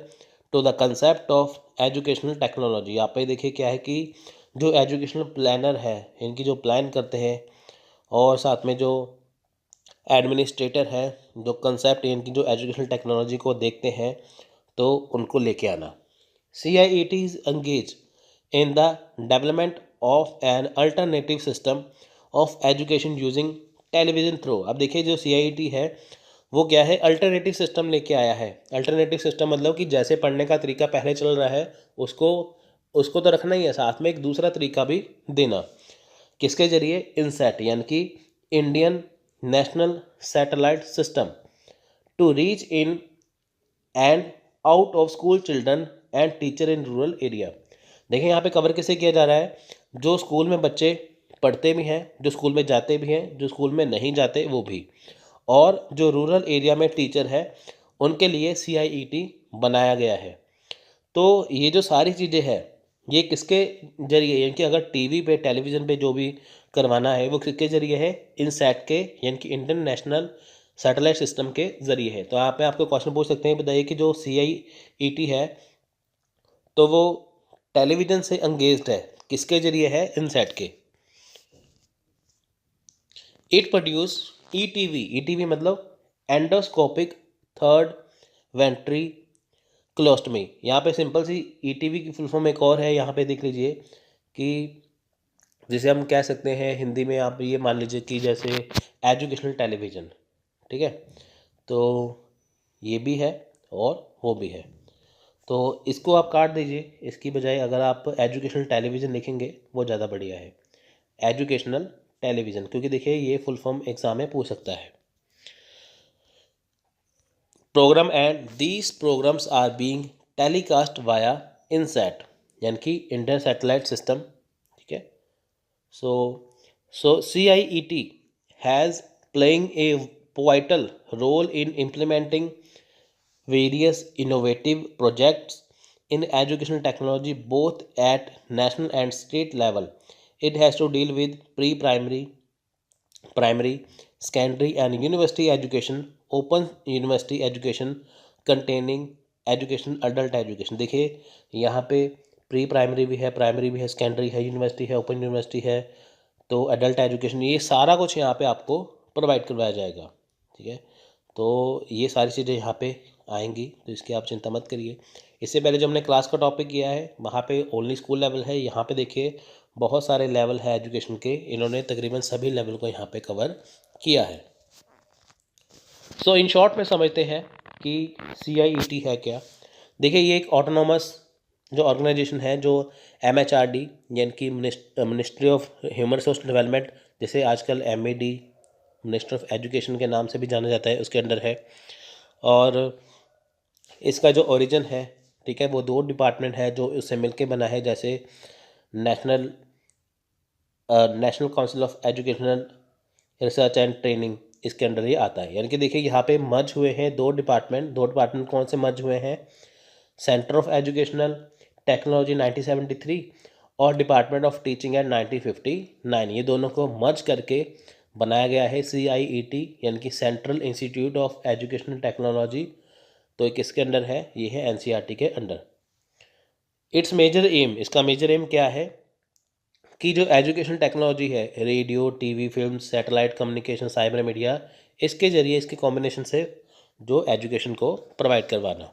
to the concept of educational technology. यहाँ पे देखिए क्या है कि जो एजुकेशनल प्लानर है, इनकी जो प्लान करते हैं, और साथ में जो एडमिनिस्ट्रेटर है, जो कंसेप्ट इनकी जो एजुकेशनल टेक्नोलॉजी को देखते हैं, तो उनको लेके आना। CIET is engaged in the development of an alternative system of education using television through। अब देखिए जो CIET है वो क्या है, अल्टरनेटिव सिस्टम लेके आया है। अल्टरनेटिव सिस्टम मतलब कि जैसे पढ़ने का तरीका पहले चल रहा है उसको उसको तो रखना ही है, साथ में एक दूसरा तरीका भी देना। किसके जरिए, इनसेट यानी कि Indian national satellite system to reach in and out of school children and teacher in rural area. देखिए यहाँ पे कवर किसे किया जा रहा है, जो स्कूल में बच्चे पढ़ते भी हैं, जो स्कूल में जाते भी हैं, जो स्कूल में नहीं जाते वो भी, और जो रूरल एरिया में टीचर है उनके लिए CIET बनाया गया है। तो ये जो सारी चीज़ें हैं ये किसके जरिए, यानी कि अगर टीवी पे, टेलीविज़न पे जो भी करवाना है वो किसके जरिए है, इनसैट के, यानी कि इंडियन नेशनल सैटेलाइट सिस्टम के ज़रिए है। तो आप आपको क्वेश्चन पूछ सकते हैं, बताइए कि जो CIET है तो वो टेलीविज़न से एंगेज्ड है, किसके जरिए है, इनसैट के। इट प्रोड्यूस ETV मतलब एंडोस्कोपिक थर्ड वेंट्री क्लोस्टमी। यहाँ पे सिंपल सी ETV की फुल फॉर्म एक और है, यहाँ पे देख लीजिए कि जिसे हम कह सकते हैं हिंदी में, आप ये मान लीजिए कि जैसे एजुकेशनल टेलीविज़न, ठीक है। तो ये भी है और वो भी है, तो इसको आप काट दीजिए, इसकी बजाय अगर आप एजुकेशनल टेलीविज़न लिखेंगे वो ज़्यादा बढ़िया है, एजुकेशनल टेलीविज़न, क्योंकि देखिए ये फुल फॉर्म एग्ज़ाम में पूछ सकता है। Programme and these programmes are being telecast via INSAT, यानी कि इंडियन सैटेलाइट सिस्टम, ठीक है। So CIET has playing a vital role in implementing various innovative projects in educational technology both at national and state level. It has to deal with pre-primary, primary, secondary and university education, open university education containing education, adult education. देखिए यहाँ पे pre primary भी है, primary भी है, secondary है, university है, open university है, तो एडल्ट एजुकेशन, ये सारा कुछ यहाँ पे आपको प्रोवाइड करवाया जाएगा। ठीक है, तो ये सारी चीज़ें यहाँ पे आएंगी, तो इसकी आप चिंता मत करिए। इससे पहले जो हमने क्लास का टॉपिक किया है वहाँ पे ओनली स्कूल लेवल है, यहाँ पे देखिए बहुत सारे लेवल है एजुकेशन के, इन्होंने तकरीबन सभी लेवल को यहाँ पे कवर किया है। सो इन शॉर्ट में समझते हैं कि CIET है क्या। देखिए ये एक ऑटोनॉमस जो ऑर्गेनाइजेशन है, जो MHRD यानी कि ministry of human resource development, जैसे आजकल MED मिनिस्टर ऑफ एजुकेशन के नाम से भी जाना जाता है, उसके अंडर है। और इसका जो ओरिजिन है, ठीक है, वो 2 डिपार्टमेंट है जो उससे मिलके बना है, जैसे national national council of educational research and training, इसके अंडर ये आता है। यानी कि देखिए यहाँ पे मर्ज हुए हैं 2 डिपार्टमेंट कौन से मर्ज हुए हैं, सेंटर ऑफ एजुकेशनल टेक्नोलॉजी 1973 और डिपार्टमेंट ऑफ टीचिंग एंड 1959, ये दोनों को मर्ज करके बनाया गया है CIET, यानी कि central institute of educational technology. तो किसके अंडर है, ये है NCERT के अंडर। इट्स मेजर एम, इसका मेजर एम क्या है कि जो एजुकेशन टेक्नोलॉजी है, radio, TV, film, satellite communication, cyber media, इसके जरिए, इसके कॉम्बिनेशन से जो एजुकेशन को प्रोवाइड करवाना।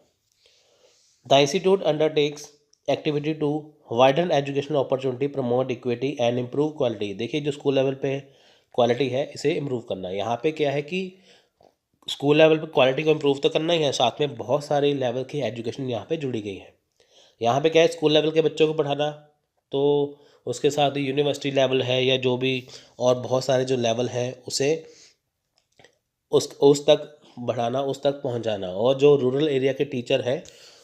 The institute undertakes activity to widen educational opportunity, promote equity and improve quality. देखिए जो स्कूल लेवल पे क्वालिटी है, इसे इम्प्रूव करना है। यहाँ पे क्या है कि स्कूल लेवल पे क्वालिटी को इम्प्रूव तो करना ही है, साथ में बहुत सारे लेवल की एजुकेशन यहाँ पे जुड़ी गई है। यहाँ पे क्या है, स्कूल लेवल के बच्चों को पढ़ाना, तो उसके साथ यूनिवर्सिटी लेवल है या जो भी और बहुत सारे जो लेवल है, उसे उस तक बढ़ाना, उस तक पहुँचाना। और जो रूरल एरिया के टीचर हैं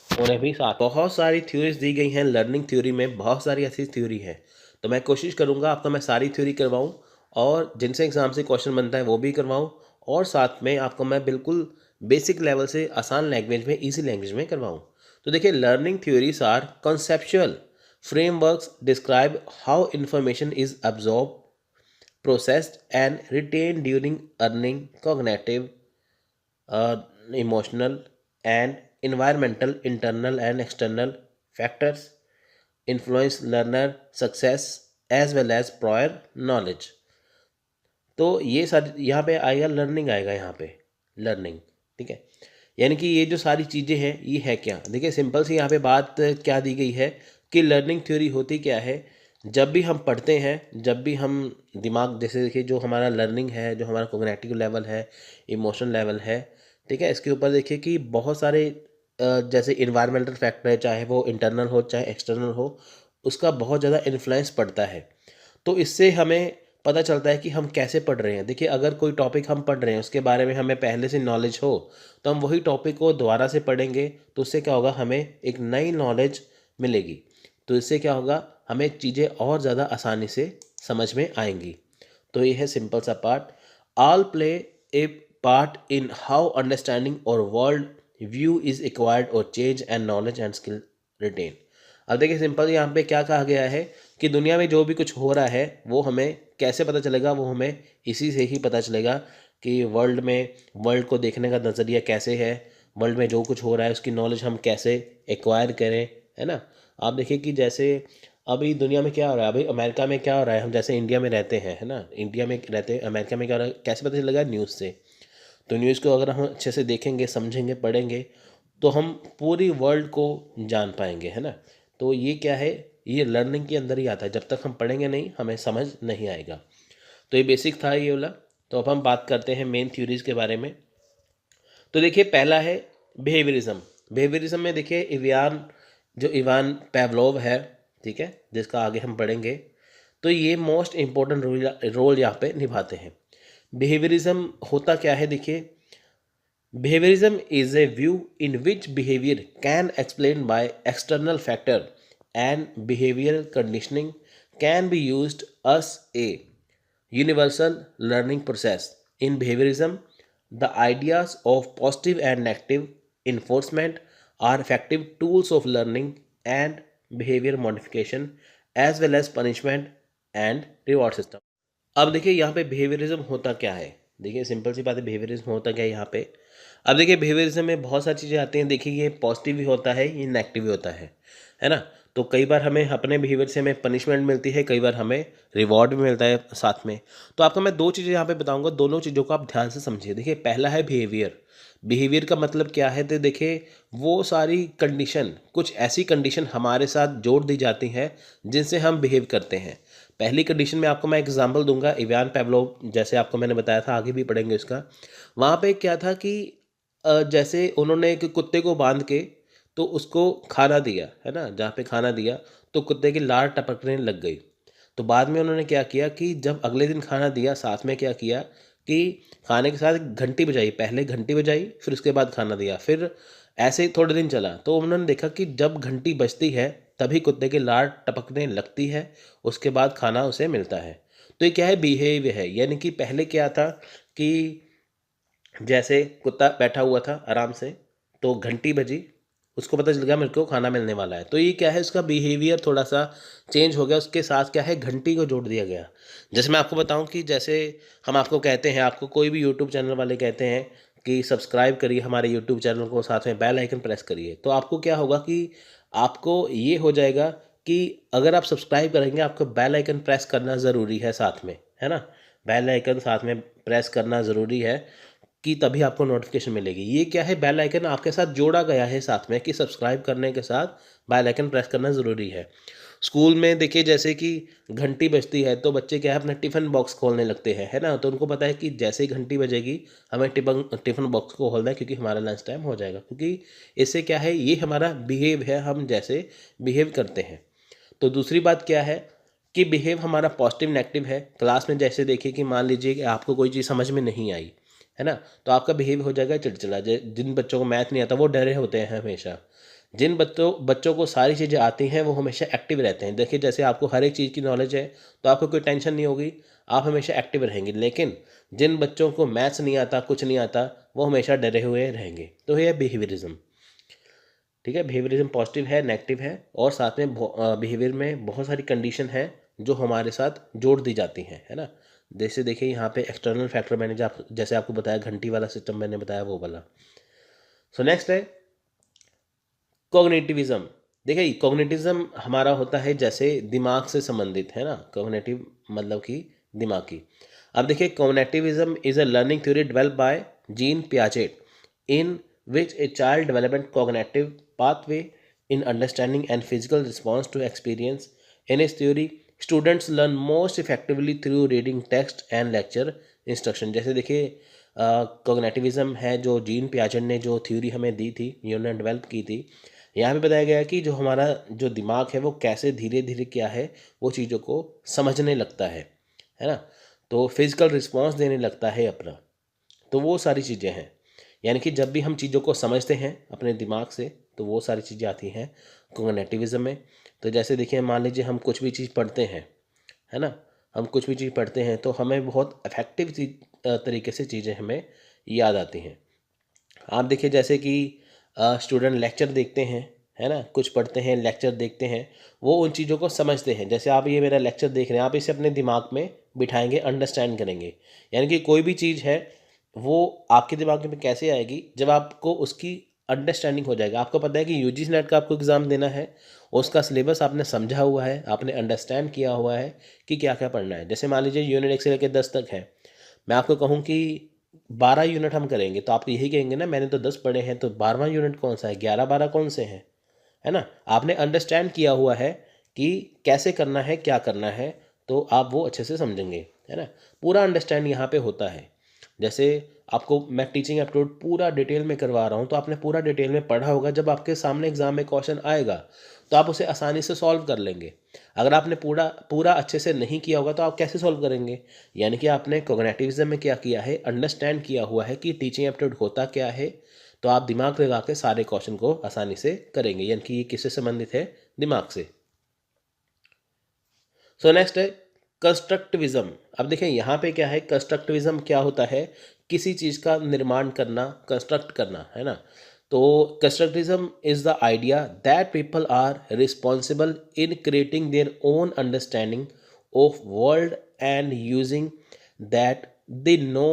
उन्हें भी साथ। बहुत सारी थ्योरीज दी गई हैं लर्निंग थ्योरी में, बहुत सारी ऐसी थ्योरी है, तो मैं कोशिश करूँगा आपको मैं सारी थ्योरी करवाऊँ और जिनसे एग्ज़ाम से क्वेश्चन बनता है वो भी करवाऊँ, और साथ में आपको मैं बिल्कुल बेसिक लेवल से आसान लैंग्वेज में, ईजी लैंग्वेज में करवाऊँ। तो देखिए learning theories are conceptual frameworks describe how information is absorbed, processed and retained during learning. Cognitive, emotional and environmental, internal and external factors influence learner success as well as prior knowledge. तो ये सारी यहाँ पे आएगा, learning आएगा यहाँ पे, learning, ठीक है। यानी कि ये जो सारी चीज़ें हैं ये है क्या, देखिए सिंपल सी यहाँ पे बात क्या दी गई है कि लर्निंग थ्योरी होती क्या है। जब भी हम पढ़ते हैं, जब भी हम दिमाग, जैसे देखिए जो हमारा लर्निंग है, जो हमारा कोग्निटिव लेवल है, इमोशन लेवल है, ठीक है, इसके ऊपर देखिए कि बहुत सारे जैसे इन्वायरमेंटल फैक्टर है, चाहे वो इंटरनल हो चाहे एक्सटर्नल हो, उसका बहुत ज़्यादा इन्फ्लुएंस पड़ता है। तो इससे हमें पता चलता है कि हम कैसे पढ़ रहे हैं। देखिए अगर कोई टॉपिक हम पढ़ रहे हैं, उसके बारे में हमें पहले से नॉलेज हो, तो हम वही टॉपिक को दोबारा से पढ़ेंगे, तो उससे क्या होगा, हमें एक नई नॉलेज मिलेगी। तो इससे क्या होगा, हमें चीज़ें और ज़्यादा आसानी से समझ में आएंगी। तो ये है सिंपल सा part. All play a part in how understanding और वर्ल्ड व्यू इज एक्वायर्ड और change and knowledge and skill retain. अब देखिए सिंपल यहाँ पे क्या कहा गया है कि दुनिया में जो भी कुछ हो रहा है वो हमें कैसे पता चलेगा, वो हमें इसी से ही पता चलेगा कि वर्ल्ड को देखने का नज़रिया कैसे है, वर्ल्ड में जो कुछ हो रहा है उसकी नॉलेज हम कैसे एक्वायर करें, है ना। आप देखिए कि जैसे अभी दुनिया में क्या हो रहा है, अभी अमेरिका में क्या हो रहा है, हम जैसे इंडिया में रहते हैं, है ना, इंडिया में रहते हैं, अमेरिका में क्या हो रहा है कैसे पता चलेगा, न्यूज़ से। तो न्यूज़ को अगर हम अच्छे से देखेंगे, समझेंगे, पढ़ेंगे, तो हम पूरी वर्ल्ड को जान पाएंगे, है ना। तो ये क्या है, ये लर्निंग के अंदर ही आता है। जब तक हम पढ़ेंगे नहीं, हमें समझ नहीं आएगा। तो ये बेसिक था ये वाला। तो अब हम बात करते हैं मेन थ्योरीज के बारे में। तो देखिए पहला है बिहेवियरिज्म। बिहेवियरिज्म में देखिए इवान पेवलोव है, ठीक है, जिसका आगे हम पढ़ेंगे। तो ये मोस्ट इम्पोर्टेंट रोल यहाँ पे निभाते हैं। बिहेवियरिज्म होता क्या है, देखिए behaviorism is a view in which behavior can explain by external factor and behavioral conditioning can be used as a universal learning process. In behaviorism, the ideas of positive and negative enforcement are effective tools of learning and behavior modification as well as punishment and reward system. अब देखिए यहाँ पे behaviourism होता क्या है, देखिए simple सी बात है, बिहेवियरिज्म होता क्या है यहाँ पे। अब देखिए बिहेवियरिज्म में बहुत सारी चीज़ें आती हैं, देखिए ये पॉजिटिव भी होता है, ये नेगेटिव भी होता है ना। तो कई बार हमें अपने बिहेवियर से हमें पनिशमेंट मिलती है, कई बार हमें रिवॉर्ड भी मिलता है साथ में। तो आपको मैं दो चीज़ें यहाँ पे बताऊंगा, दोनों चीज़ों को आप ध्यान से समझिए। देखिए पहला है बिहेवियर। बिहेवियर का मतलब क्या है, तो देखिए वो सारी कंडीशन, कुछ ऐसी कंडीशन हमारे साथ जोड़ दी जाती हैं जिनसे हम बिहेव करते हैं। पहली कंडीशन में आपको मैं एग्जांपल दूंगा, इवान पेवलोव, जैसे आपको मैंने बताया था, आगे भी पढ़ेंगे इसका। वहाँ पे क्या था कि जैसे उन्होंने एक कुत्ते को बांध के तो उसको खाना दिया, है ना, जहाँ पे खाना दिया तो कुत्ते की लार टपकने लग गई। तो बाद में उन्होंने क्या किया कि जब अगले दिन खाना दिया, साथ में क्या किया कि खाने के साथ घंटी बजाई, पहले घंटी बजाई फिर उसके बाद खाना दिया। फिर ऐसे ही थोड़े दिन चला तो उन्होंने देखा कि जब घंटी बजती है तभी कुत्ते की लार टपकने लगती है, उसके बाद खाना उसे मिलता है। तो ये क्या है, बिहेवियर है। यानी कि पहले क्या था कि जैसे कुत्ता बैठा हुआ था आराम से, तो घंटी बजी, उसको पता चल गया मेरे को खाना मिलने वाला है, तो ये क्या है, उसका बिहेवियर थोड़ा सा चेंज हो गया, उसके साथ क्या है, घंटी को जोड़ दिया गया। जैसे मैं आपको बताऊं कि जैसे हम आपको कहते हैं, आपको कोई भी यूट्यूब चैनल वाले कहते हैं कि सब्सक्राइब करिए हमारे यूट्यूब चैनल को, साथ में बेल आइकन प्रेस करिए, तो आपको क्या होगा कि आपको ये हो जाएगा कि अगर आप सब्सक्राइब करेंगे आपको बेल आइकन प्रेस करना ज़रूरी है साथ में, है ना। बेल आइकन साथ में प्रेस करना ज़रूरी है कि तभी आपको नोटिफिकेशन मिलेगी। ये क्या है, बेल आइकन आपके साथ जोड़ा गया है साथ में कि सब्सक्राइब करने के साथ बेल आइकन प्रेस करना ज़रूरी है। स्कूल में देखिए जैसे कि घंटी बजती है तो बच्चे क्या है, अपना टिफ़िन बॉक्स खोलने लगते हैं, है ना। तो उनको पता है कि जैसे ही घंटी बजेगी हमें टिफ़िन बॉक्स को खोलना है, क्योंकि हमारा लंच टाइम हो जाएगा, क्योंकि इससे क्या है, ये हमारा बिहेव है, हम जैसे बिहेव करते हैं। तो दूसरी बात क्या है कि बिहेव हमारा पॉजिटिव नेगेटिव है। क्लास में जैसे देखिए कि मान लीजिए कि आपको कोई चीज़ समझ में नहीं आई, है ना, तो आपका बिहेव हो जाएगा चिड़चिड़ा। जिन बच्चों को मैथ नहीं आता वो डरे होते हैं हमेशा। जिन बच्चों को सारी चीज़ें आती हैं वो हमेशा एक्टिव रहते हैं। देखिए जैसे आपको हर एक चीज़ की नॉलेज है तो आपको कोई टेंशन नहीं होगी, आप हमेशा एक्टिव रहेंगे। लेकिन जिन बच्चों को मैथ्स नहीं आता, कुछ नहीं आता, वो हमेशा डरे हुए रहेंगे। तो ये बिहेवियरिज्म, ठीक है। बिहेवियरिज्म पॉजिटिव है, नेगेटिव है, और साथ में बिहेवियर में बहुत सारी कंडीशन है जो हमारे साथ जोड़ दी जाती हैं, है ना। जैसे देखिए यहाँ पे एक्सटर्नल फैक्टर मैंने जैसे आपको बताया, घंटी वाला सिस्टम मैंने बताया वो वाला। सो नेक्स्ट है कॉग्निटिविज्म। देखिए कॉग्निटिज्म हमारा होता है जैसे दिमाग से संबंधित, है ना। कॉग्निटिव मतलब कि दिमागी। अब देखिए cognitivism is a learning theory develop by Jean Piaget in which a child development cognitive pathway in understanding and physical response to experience. In his theory, students learn most effectively through reading text and lecture instruction। जैसे देखिए cognitivism है जो gene Piaget ने जो theory हमें दी थी, उन्होंने develop की थी। यहाँ पे बताया गया है कि जो हमारा जो दिमाग है वो कैसे धीरे धीरे क्या है, वो चीज़ों को समझने लगता है ना। तो फिजिकल रिस्पॉन्स देने लगता है अपना। तो वो सारी चीज़ें हैं, यानी कि जब भी हम चीज़ों को समझते हैं अपने दिमाग से तो वो सारी चीज़ें आती हैं कॉग्निटिविज्म में। तो जैसे देखिए मान लीजिए हम कुछ भी चीज़ पढ़ते हैं, है ना, हम कुछ भी चीज़ पढ़ते हैं तो हमें बहुत इफेक्टिव तरीके से चीज़ें हमें याद आती हैं। आप देखिए जैसे कि स्टूडेंट लेक्चर देखते हैं, है ना, कुछ पढ़ते हैं, लेक्चर देखते हैं, वो उन चीज़ों को समझते हैं। जैसे आप ये मेरा लेक्चर देख रहे हैं, आप इसे अपने दिमाग में बिठाएंगे, अंडरस्टैंड करेंगे। यानी कि कोई भी चीज़ है वो आपके दिमाग में कैसे आएगी, जब आपको उसकी अंडरस्टैंडिंग हो जाएगा। आपको पता है कि यूजीसी नेट का आपको एग्ज़ाम देना है, उसका सिलेबस आपने समझा हुआ है, आपने अंडरस्टैंड किया हुआ है कि क्या क्या पढ़ना है। जैसे मान लीजिए यूनिट 1 से लेकर 10 तक है, मैं आपको कहूँ कि 12 यूनिट हम करेंगे तो आप यही कहेंगे ना, मैंने तो 10 पढ़े हैं, तो 12वां यूनिट कौन सा है, 11 12 कौन से हैं, है ना। आपने अंडरस्टैंड किया हुआ है कि कैसे करना है, क्या करना है, तो आप वो अच्छे से समझेंगे, है ना। पूरा अंडरस्टैंड यहाँ पे होता है। जैसे आपको मैं टीचिंग एप्टीट्यूड पूरा डिटेल में करवा रहा हूँ तो आपने पूरा डिटेल में पढ़ा होगा, जब आपके सामने एग्जाम में क्वेश्चन आएगा तो आप उसे आसानी से सॉल्व कर लेंगे। अगर आपने पूरा पूरा अच्छे से नहीं किया होगा तो आप कैसे सॉल्व करेंगे। यानी कि आपने कॉग्निटिविज्म में क्या किया है, अंडरस्टैंड किया हुआ है कि टीचिंग एप्टीट्यूड होता क्या है, तो आप दिमाग लगा के सारे क्वेश्चन को आसानी से करेंगे। यानी कि ये किससे संबंधित है, दिमाग से। सो नेक्स्ट है कंस्ट्रक्टिविज्म। अब देखिए यहाँ पे क्या है, कंस्ट्रक्टिविज्म क्या होता है, किसी चीज़ का निर्माण करना, कंस्ट्रक्ट करना, है ना। तो constructivism is the idea that people are responsible in creating their own understanding of world and using that they know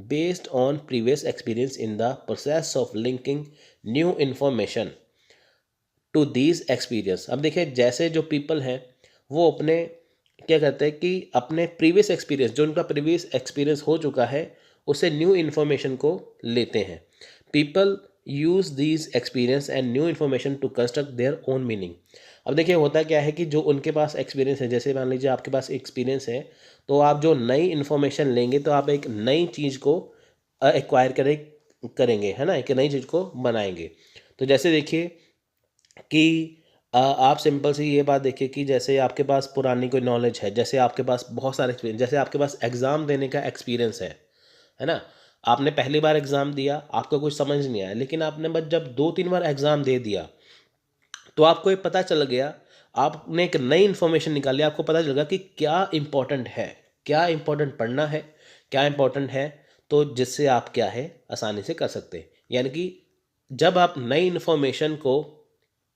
based on previous experience in the process of linking new information to these experience. अब देखिए जैसे जो people हैं वो अपने क्या करते हैं कि अपने प्रीवियस एक्सपीरियंस, जो उनका प्रीवियस एक्सपीरियंस हो चुका है, उससे न्यू इन्फॉर्मेशन को लेते हैं। People use these experience and new information to construct their own meaning. अब देखिए होता क्या है कि जो उनके पास एक्सपीरियंस है, जैसे मान लीजिए आपके पास एक्सपीरियंस है, तो आप जो नई इन्फॉर्मेशन लेंगे तो आप एक नई चीज़ को एक्वायर करेंगे, है ना, एक नई चीज़ को बनाएंगे। तो जैसे देखिए कि आप सिंपल सी ये बात देखिए कि जैसे आपके पास पुरानी कोई नॉलेज है, जैसे आपके पास बहुत सारे एक्सपीरियंस, जैसे आपके पास एग्ज़ाम देने का एक्सपीरियंस है ना। आपने पहली बार एग्ज़ाम दिया, आपको कुछ समझ नहीं आया, लेकिन आपने बस जब 2-3 बार एग्ज़ाम दे दिया तो आपको ये पता चल गया, आपने एक नई इन्फॉर्मेशन निकाली, आपको पता चल गया कि क्या इम्पोर्टेंट है, क्या इम्पोर्टेंट पढ़ना है, क्या इम्पोर्टेंट है, तो जिससे आप क्या है आसानी से कर सकते हैं। यानी कि जब आप नई इन्फॉर्मेशन को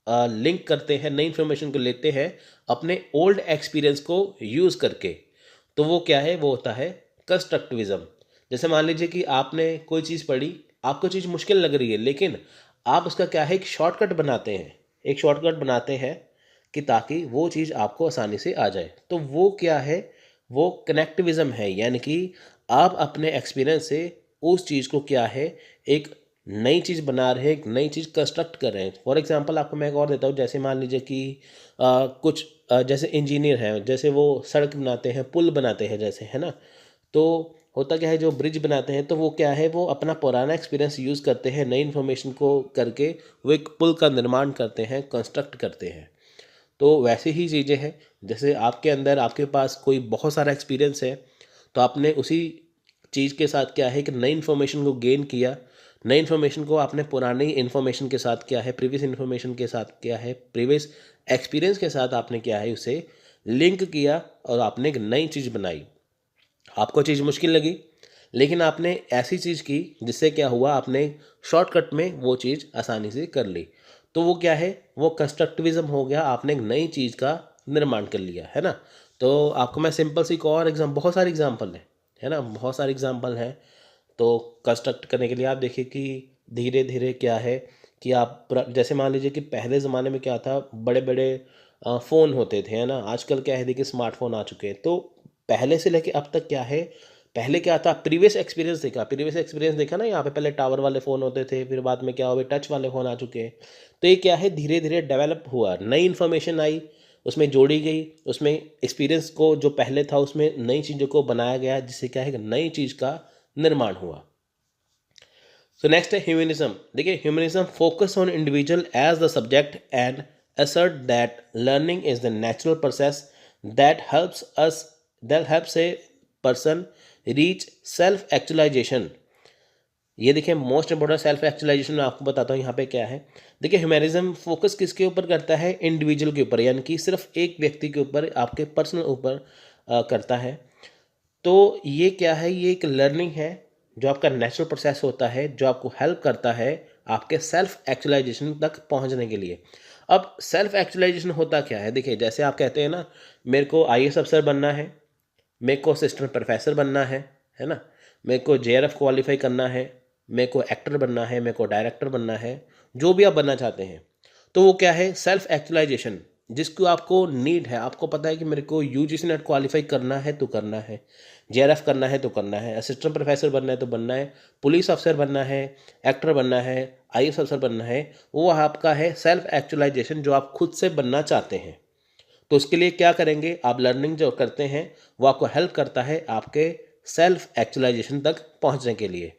लिंक करते हैं, नई इन्फॉर्मेशन को लेते हैं अपने ओल्ड एक्सपीरियंस को यूज़ करके, तो वो क्या है, वो होता है कंस्ट्रक्टिविज्म। जैसे मान लीजिए कि आपने कोई चीज़ पढ़ी, आपको चीज़ मुश्किल लग रही है, लेकिन आप उसका क्या है एक शॉर्टकट बनाते हैं, एक शॉर्टकट बनाते हैं कि ताकि वो चीज़ आपको आसानी से आ जाए। तो वो क्या है, वो कनेक्टिविज्म है। यानी कि आप अपने एक्सपीरियंस से उस चीज़ को क्या है एक नई चीज़ बना रहे हैं, एक नई चीज़ कंस्ट्रक्ट कर रहे हैं। फॉर एग्जांपल आपको मैं एक और देता हूँ, जैसे मान लीजिए कि कुछ जैसे इंजीनियर हैं, जैसे वो सड़क बनाते हैं, पुल बनाते हैं, जैसे, है ना। तो होता क्या है, जो ब्रिज बनाते हैं तो वो क्या है, वो अपना पुराना एक्सपीरियंस यूज़ करते हैं, नई इन्फॉर्मेशन को करके वो एक पुल का निर्माण करते हैं, कंस्ट्रक्ट करते हैं। तो वैसे ही चीज़ें हैं, जैसे आपके अंदर आपके पास कोई बहुत सारा एक्सपीरियंस है, तो आपने उसी चीज़ के साथ क्या है कि नई इन्फॉर्मेशन को गेन किया, नई इन्फॉर्मेशन को आपने पुरानी इन्फॉर्मेशन के साथ क्या है, प्रीवियस इन्फॉर्मेशन के साथ क्या है, प्रीवियस एक्सपीरियंस के साथ आपने क्या है उसे लिंक किया और आपने एक नई चीज़ बनाई। आपको चीज़ मुश्किल लगी, लेकिन आपने ऐसी चीज़ की जिससे क्या हुआ, आपने शॉर्टकट में वो चीज़ आसानी से कर ली। तो वो क्या है, वो कंस्ट्रक्टिविज्म हो गया, आपने एक नई चीज़ का निर्माण कर लिया, है ना। तो आपको मैं सिंपल सी एक और बहुत सारे एग्जाम्पल है ना, बहुत सारे एग्जाम्पल हैं। तो कंस्ट्रक्ट करने के लिए आप देखिए कि धीरे धीरे क्या है कि आप जैसे मान लीजिए कि पहले ज़माने में क्या था, बड़े बड़े फ़ोन होते थे, है ना। आजकल क्या है देखिए स्मार्टफोन आ चुके हैं। तो पहले से लेके अब तक क्या है, पहले क्या था, प्रीवियस एक्सपीरियंस देखा ना, यहाँ पे पहले टावर वाले फ़ोन होते थे, फिर बाद में क्या हुआ, टच वाले फ़ोन आ चुके हैं। तो ये क्या है, धीरे धीरे डेवलप हुआ, नई इन्फॉर्मेशन आई, उसमें जोड़ी गई, उसमें एक्सपीरियंस को जो पहले था उसमें नई चीज़ों को बनाया गया, जिससे क्या है कि नई चीज़ का निर्माण हुआ। सो नेक्स्ट है ह्यूमनिज्म। देखिए humanism focus on individual as the subject and assert that learning is the natural process that helps a person reach self actualization। ये देखिए मोस्ट इंपॉर्टेंट सेल्फ एक्चुअलाइजेशन मैं आपको बताता हूँ यहाँ पे क्या है। देखिए ह्यूमनिज्म फोकस किसके ऊपर करता है, इंडिविजुअल के ऊपर, यानी कि सिर्फ एक व्यक्ति के ऊपर, आपके पर्सनल ऊपर करता है। तो ये क्या है, ये एक लर्निंग है जो आपका नेचुरल प्रोसेस होता है, जो आपको हेल्प करता है आपके सेल्फ एक्चुअलाइजेशन तक पहुंचने के लिए। अब सेल्फ एक्चुअलाइजेशन होता क्या है, देखिए जैसे आप कहते हैं ना, मेरे को आईएएस अफसर बनना है, मेरे को असिस्टेंट प्रोफेसर बनना है ना, मेरे को जेआरएफ क्वालिफाई करना है, मेरे को एक्टर बनना है, मेरे को डायरेक्टर बनना है, जो भी आप बनना चाहते हैं। तो वो क्या है, सेल्फ एक्चुअलाइजेशन, जिसको आपको नीड है, आपको पता है कि मेरे को यूजीसी नेट क्वालिफाई करना है तो करना है, जेआरएफ करना है तो करना है, असिस्टेंट प्रोफेसर बनना है तो बनना है, पुलिस अफसर बनना है, एक्टर बनना है, आईएएस अफसर बनना है, वो आपका है सेल्फ एक्चुअलाइजेशन, जो आप खुद से बनना चाहते हैं। तो उसके लिए क्या करेंगे, आप लर्निंग जो करते हैं वो आपको हेल्प करता है आपके सेल्फ एक्चुअलाइजेशन तक पहुंचने के लिए।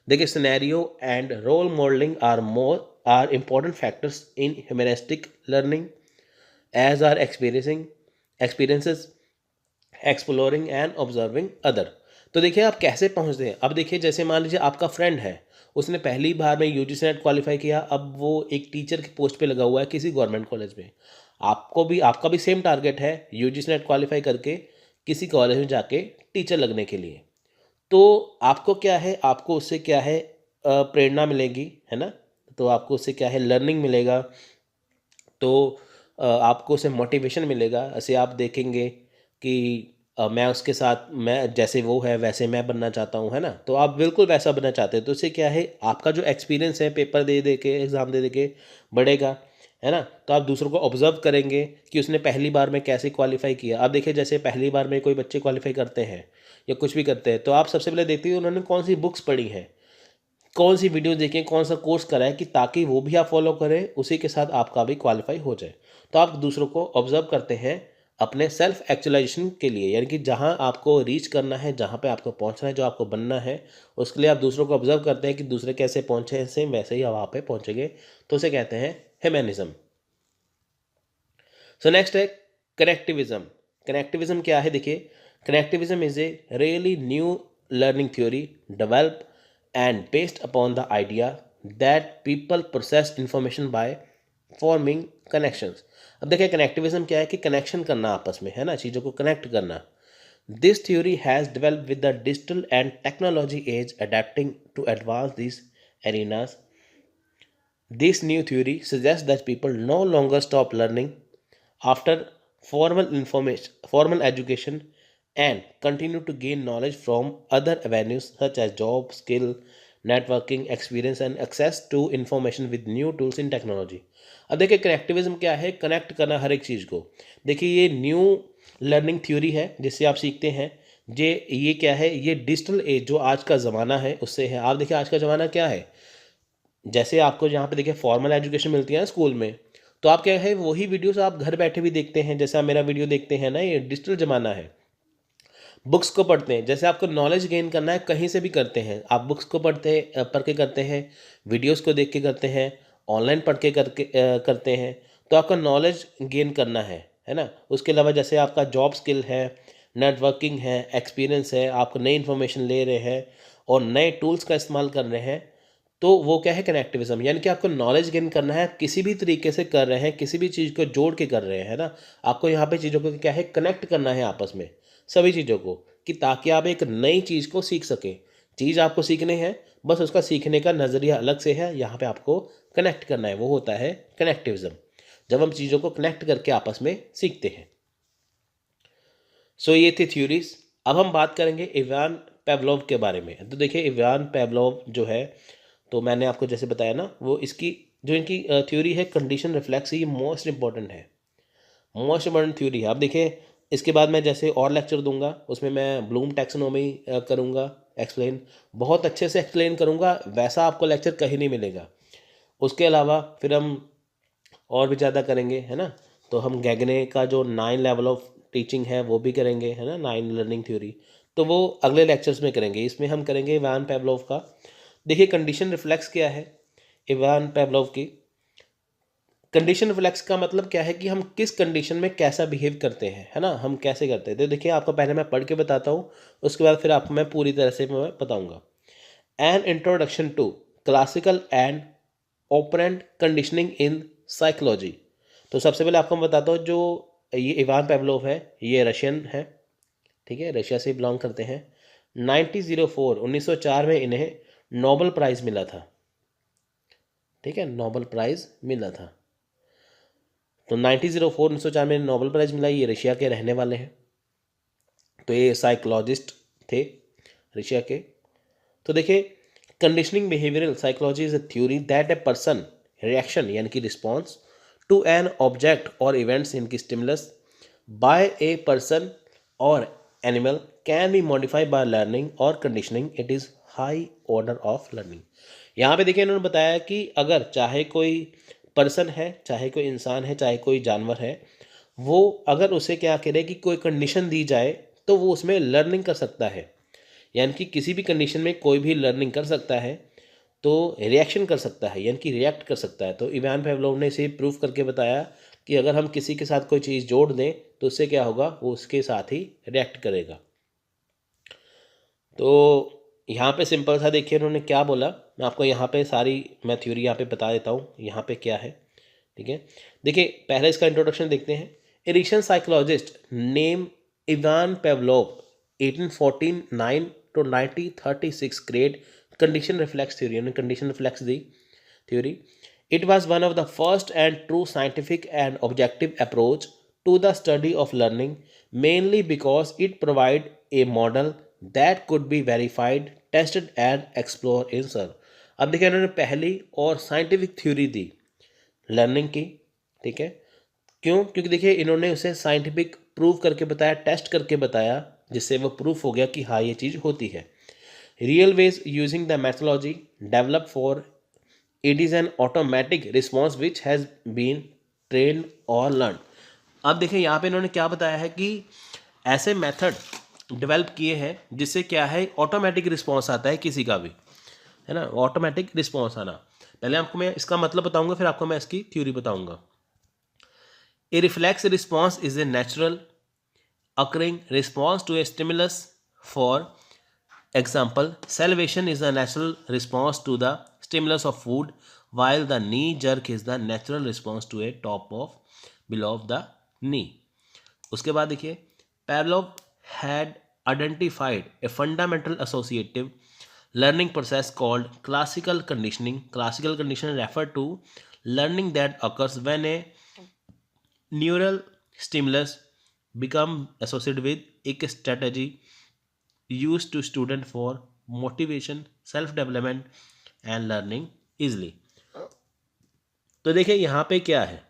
देखिए scenario and role modelling are important factors in humanistic learning as are experiences exploring and observing other. तो देखिए आप कैसे पहुंचते हैं। अब देखिए जैसे मान लीजिए आपका फ्रेंड है, उसने पहली बार में यूजीसी नेट क्वालिफाई किया, अब वो एक टीचर की पोस्ट पे लगा हुआ है किसी गवर्नमेंट कॉलेज में। आपका भी सेम टारगेट है, यूजीसी नेट क्वालिफाई करके किसी कॉलेज में जाके टीचर लगने के लिए। तो आपको क्या है, आपको उससे क्या है प्रेरणा मिलेगी, है ना। तो आपको उससे क्या है लर्निंग मिलेगा, तो आपको उससे मोटिवेशन मिलेगा। ऐसे आप देखेंगे कि मैं उसके साथ, मैं जैसे वो है वैसे मैं बनना चाहता हूँ, है ना। तो आप बिल्कुल वैसा बनना चाहते हैं, तो इससे क्या है, आपका जो एक्सपीरियंस है पेपर दे दे के, एग्ज़ाम दे दे के बढ़ेगा, है ना। तो आप दूसरों को ऑब्जर्व करेंगे कि उसने पहली बार में कैसे क्वालिफाई किया। आप देखिए, जैसे पहली बार में कोई बच्चे क्वालिफाई करते हैं या कुछ भी करते हैं, तो आप सबसे पहले देखते हैं उन्होंने कौन सी बुक्स पढ़ी हैं, कौन सी वीडियो देखें, कौन सा कोर्स करा है, कि ताकि वो भी आप फॉलो करें, उसी के साथ आपका भी क्वालिफाई हो जाए। तो आप दूसरों को ऑब्जर्व करते हैं अपने सेल्फ एक्चुअलाइजेशन के लिए, यानी कि जहाँ आपको रीच करना है, जहाँ पे आपको पहुँचना है, जो आपको बनना है, उसके लिए आप दूसरों को ऑब्जर्व करते हैं कि दूसरे कैसे पहुँचे हैं, सेम वैसे ही आप वहाँ पे पहुँचेंगे। तो उसे कहते हैं ह्यूमैनिज्म। सो नेक्स्ट है कनेक्टिविज्म। कनेक्टिविज्म क्या है, देखिए, connectivism is a really new learning theory develop and based upon the idea that people process information by forming connections. अब देखिए, कनेक्टिविज्म क्या है कि कनेक्शन करना आपस में, है ना, चीज़ों को कनेक्ट करना। This theory has developed with the digital and technology age adapting to advance this arenas. This new theory suggests that people no longer stop learning after formal education and continue to gain knowledge from other avenues such as job, skill, networking, experience and access to information with new tools in technology. अब देखिए, connectivism क्या है, connect करना हर एक चीज़ को। देखिए, ये new learning theory है जिससे आप सीखते हैं। ये क्या है, ये डिजिटल एज जो आज का ज़माना है उससे है। आप देखिए, आज का ज़माना क्या है, जैसे आपको जहाँ पे देखिए फॉर्मल एजुकेशन मिलती है ना स्कूल में, तो आप क्या है, वही वीडियोस आप घर बैठे भी देखते हैं। जैसे आप मेरा वीडियो देखते हैं ना, ये डिजिटल ज़माना है। बुक्स को पढ़ते हैं, जैसे आपको नॉलेज गेन करना है कहीं से भी करते हैं, आप बुक्स को पढ़ के करते हैं, वीडियोस को देख के करते हैं, ऑनलाइन पढ़ के करते हैं। तो आपका नॉलेज गेन करना है ना। उसके अलावा जैसे आपका जॉब स्किल है, नेटवर्किंग है, एक्सपीरियंस है, आप नई इन्फॉर्मेशन ले रहे हैं और नए टूल्स का इस्तेमाल कर रहे हैं, तो वो क्या है, कनेक्टिविज्म। यानी कि आपको नॉलेज गेन करना है, किसी भी तरीके से कर रहे हैं, किसी भी चीज़ को जोड़ के कर रहे हैं, है ना। आपको यहाँ पे चीज़ों को क्या है, कनेक्ट करना है आपस में, सभी चीज़ों को, कि ताकि आप एक नई चीज़ को सीख सकें। चीज़ आपको सीखनी है, बस उसका सीखने का नज़रिया अलग से है, यहाँ पे आपको कनेक्ट करना है, वो होता है कनेक्टिविज्म, जब हम चीज़ों को कनेक्ट करके आपस में सीखते हैं। सो ये थी थ्योरीज। अब हम बात करेंगे इवान पेवलोव के बारे में। तो देखिए, इवान पेवलोव जो है, तो मैंने आपको जैसे बताया ना, वो इसकी जो इनकी थ्योरी है कंडीशन रिफ्लेक्स, ये मोस्ट इंपॉर्टेंट है, मोस्ट इंपॉर्टेंट थ्योरी है। आप देखिए, इसके बाद मैं जैसे और लेक्चर दूंगा, उसमें मैं ब्लूम टैक्सोनॉमी करूंगा एक्सप्लेन, बहुत अच्छे से एक्सप्लेन करूंगा, वैसा आपको लेक्चर कहीं नहीं मिलेगा। उसके अलावा फिर हम और भी ज़्यादा करेंगे, है ना। तो हम गैगने का जो 9 लेवल ऑफ टीचिंग है वो भी करेंगे, है ना, 9 लर्निंग थ्योरी, तो वो अगले लेक्चर्स में करेंगे। इसमें हम करेंगे इवान पेवलोव का। देखिए, कंडीशन रिफ्लेक्स क्या है इवान पेवलोव की। कंडीशन रिफ्लेक्स का मतलब क्या है कि हम किस कंडीशन में कैसा बिहेव करते हैं, है ना, हम कैसे करते हैं। तो देखिए, आपको पहले मैं पढ़ के बताता हूँ, उसके बाद फिर आपको मैं पूरी तरह से मैं बताऊँगा। An introduction to classical and operant conditioning in psychology. तो सबसे पहले आपको मैं बताता हूँ, जो ये इवान पेवलोव है, ये रशियन है, ठीक है, रशिया से बिलोंग करते हैं। 1904 में इन्हें नोबेल प्राइज़ मिला था, ठीक है, नोबेल प्राइज़ मिला था। तो 1904 में नोबेल प्राइज़ मिला, ये रशिया के रहने वाले हैं। तो ये साइकोलॉजिस्ट थे रशिया के। तो देखिए, conditioning behavioural psychology is a theory that a person reaction यानी कि रिस्पॉन्स टू एन ऑब्जेक्ट और इवेंट्स इनकी स्टिमुलस बाय ए पर्सन और animal can be modified by learning और conditioning. It is high order of learning. यहाँ पे देखिए, इन्होंने बताया कि अगर चाहे कोई पर्सन है, चाहे कोई इंसान है, चाहे कोई जानवर है, वो अगर उसे क्या करे कि कोई कंडीशन दी जाए, तो वो उसमें लर्निंग कर सकता है। यानी कि किसी भी कंडीशन में कोई भी लर्निंग कर सकता है, तो रिएक्शन कर सकता है, यानी कि रिएक्ट कर सकता है। तो इवान पेवलोव ने इसे प्रूव करके बताया कि अगर हम किसी के साथ कोई चीज़ जोड़ दें तो उससे क्या होगा, वो उसके साथ ही रिएक्ट करेगा। तो यहाँ पे सिंपल सा देखिए उन्होंने क्या बोला, मैं आपको यहाँ पे सारी मैं थ्योरी यहाँ पे बता देता हूँ यहाँ पे क्या है, ठीक है। देखिए, पहले इसका इंट्रोडक्शन देखते हैं। A Russian psychologist name Ivan Pavlov 1849 to 1936 create condition reflex theory, उन्होंने condition reflex the theory. It was one of the first and true scientific and objective approach to the study of learning, mainly because it provide a model that could be verified, tested and explored in sir. अब देखिए इन्होंने पहली और scientific theory दी learning की, ठीक है। क्यों? क्योंकि देखिए इन्होंने उसे साइंटिफिक प्रूव करके बताया, टेस्ट करके बताया, जिससे वो प्रूफ हो गया कि हाँ ये चीज़ होती है। Real ways using the methodology develop for it is an automatic response which has been trained और लर्न। अब देखिए यहाँ पे इन्होंने क्या बताया है कि ऐसे मेथड डेवलप किए हैं जिससे क्या है ऑटोमेटिक रिस्पॉन्स आता है किसी का भी, है ना, ऑटोमेटिक रिस्पॉन्स आना। पहले आपको मैं इसका मतलब बताऊंगा, फिर आपको मैं इसकी थ्योरी बताऊंगा। A reflex response is a natural occurring response to a stimulus. For example, salivation is a natural response to the stimulus of food, while the knee jerk is the natural response to a top of below of the knee. उसके बाद देखिए Pavlov had identified a fundamental associative learning process called classical conditioning. Classical conditioning refer to learning that occurs when a neural stimulus become associated with एक strategy used to student for motivation, self development and learning easily. तो देखिए यहाँ पे क्या है,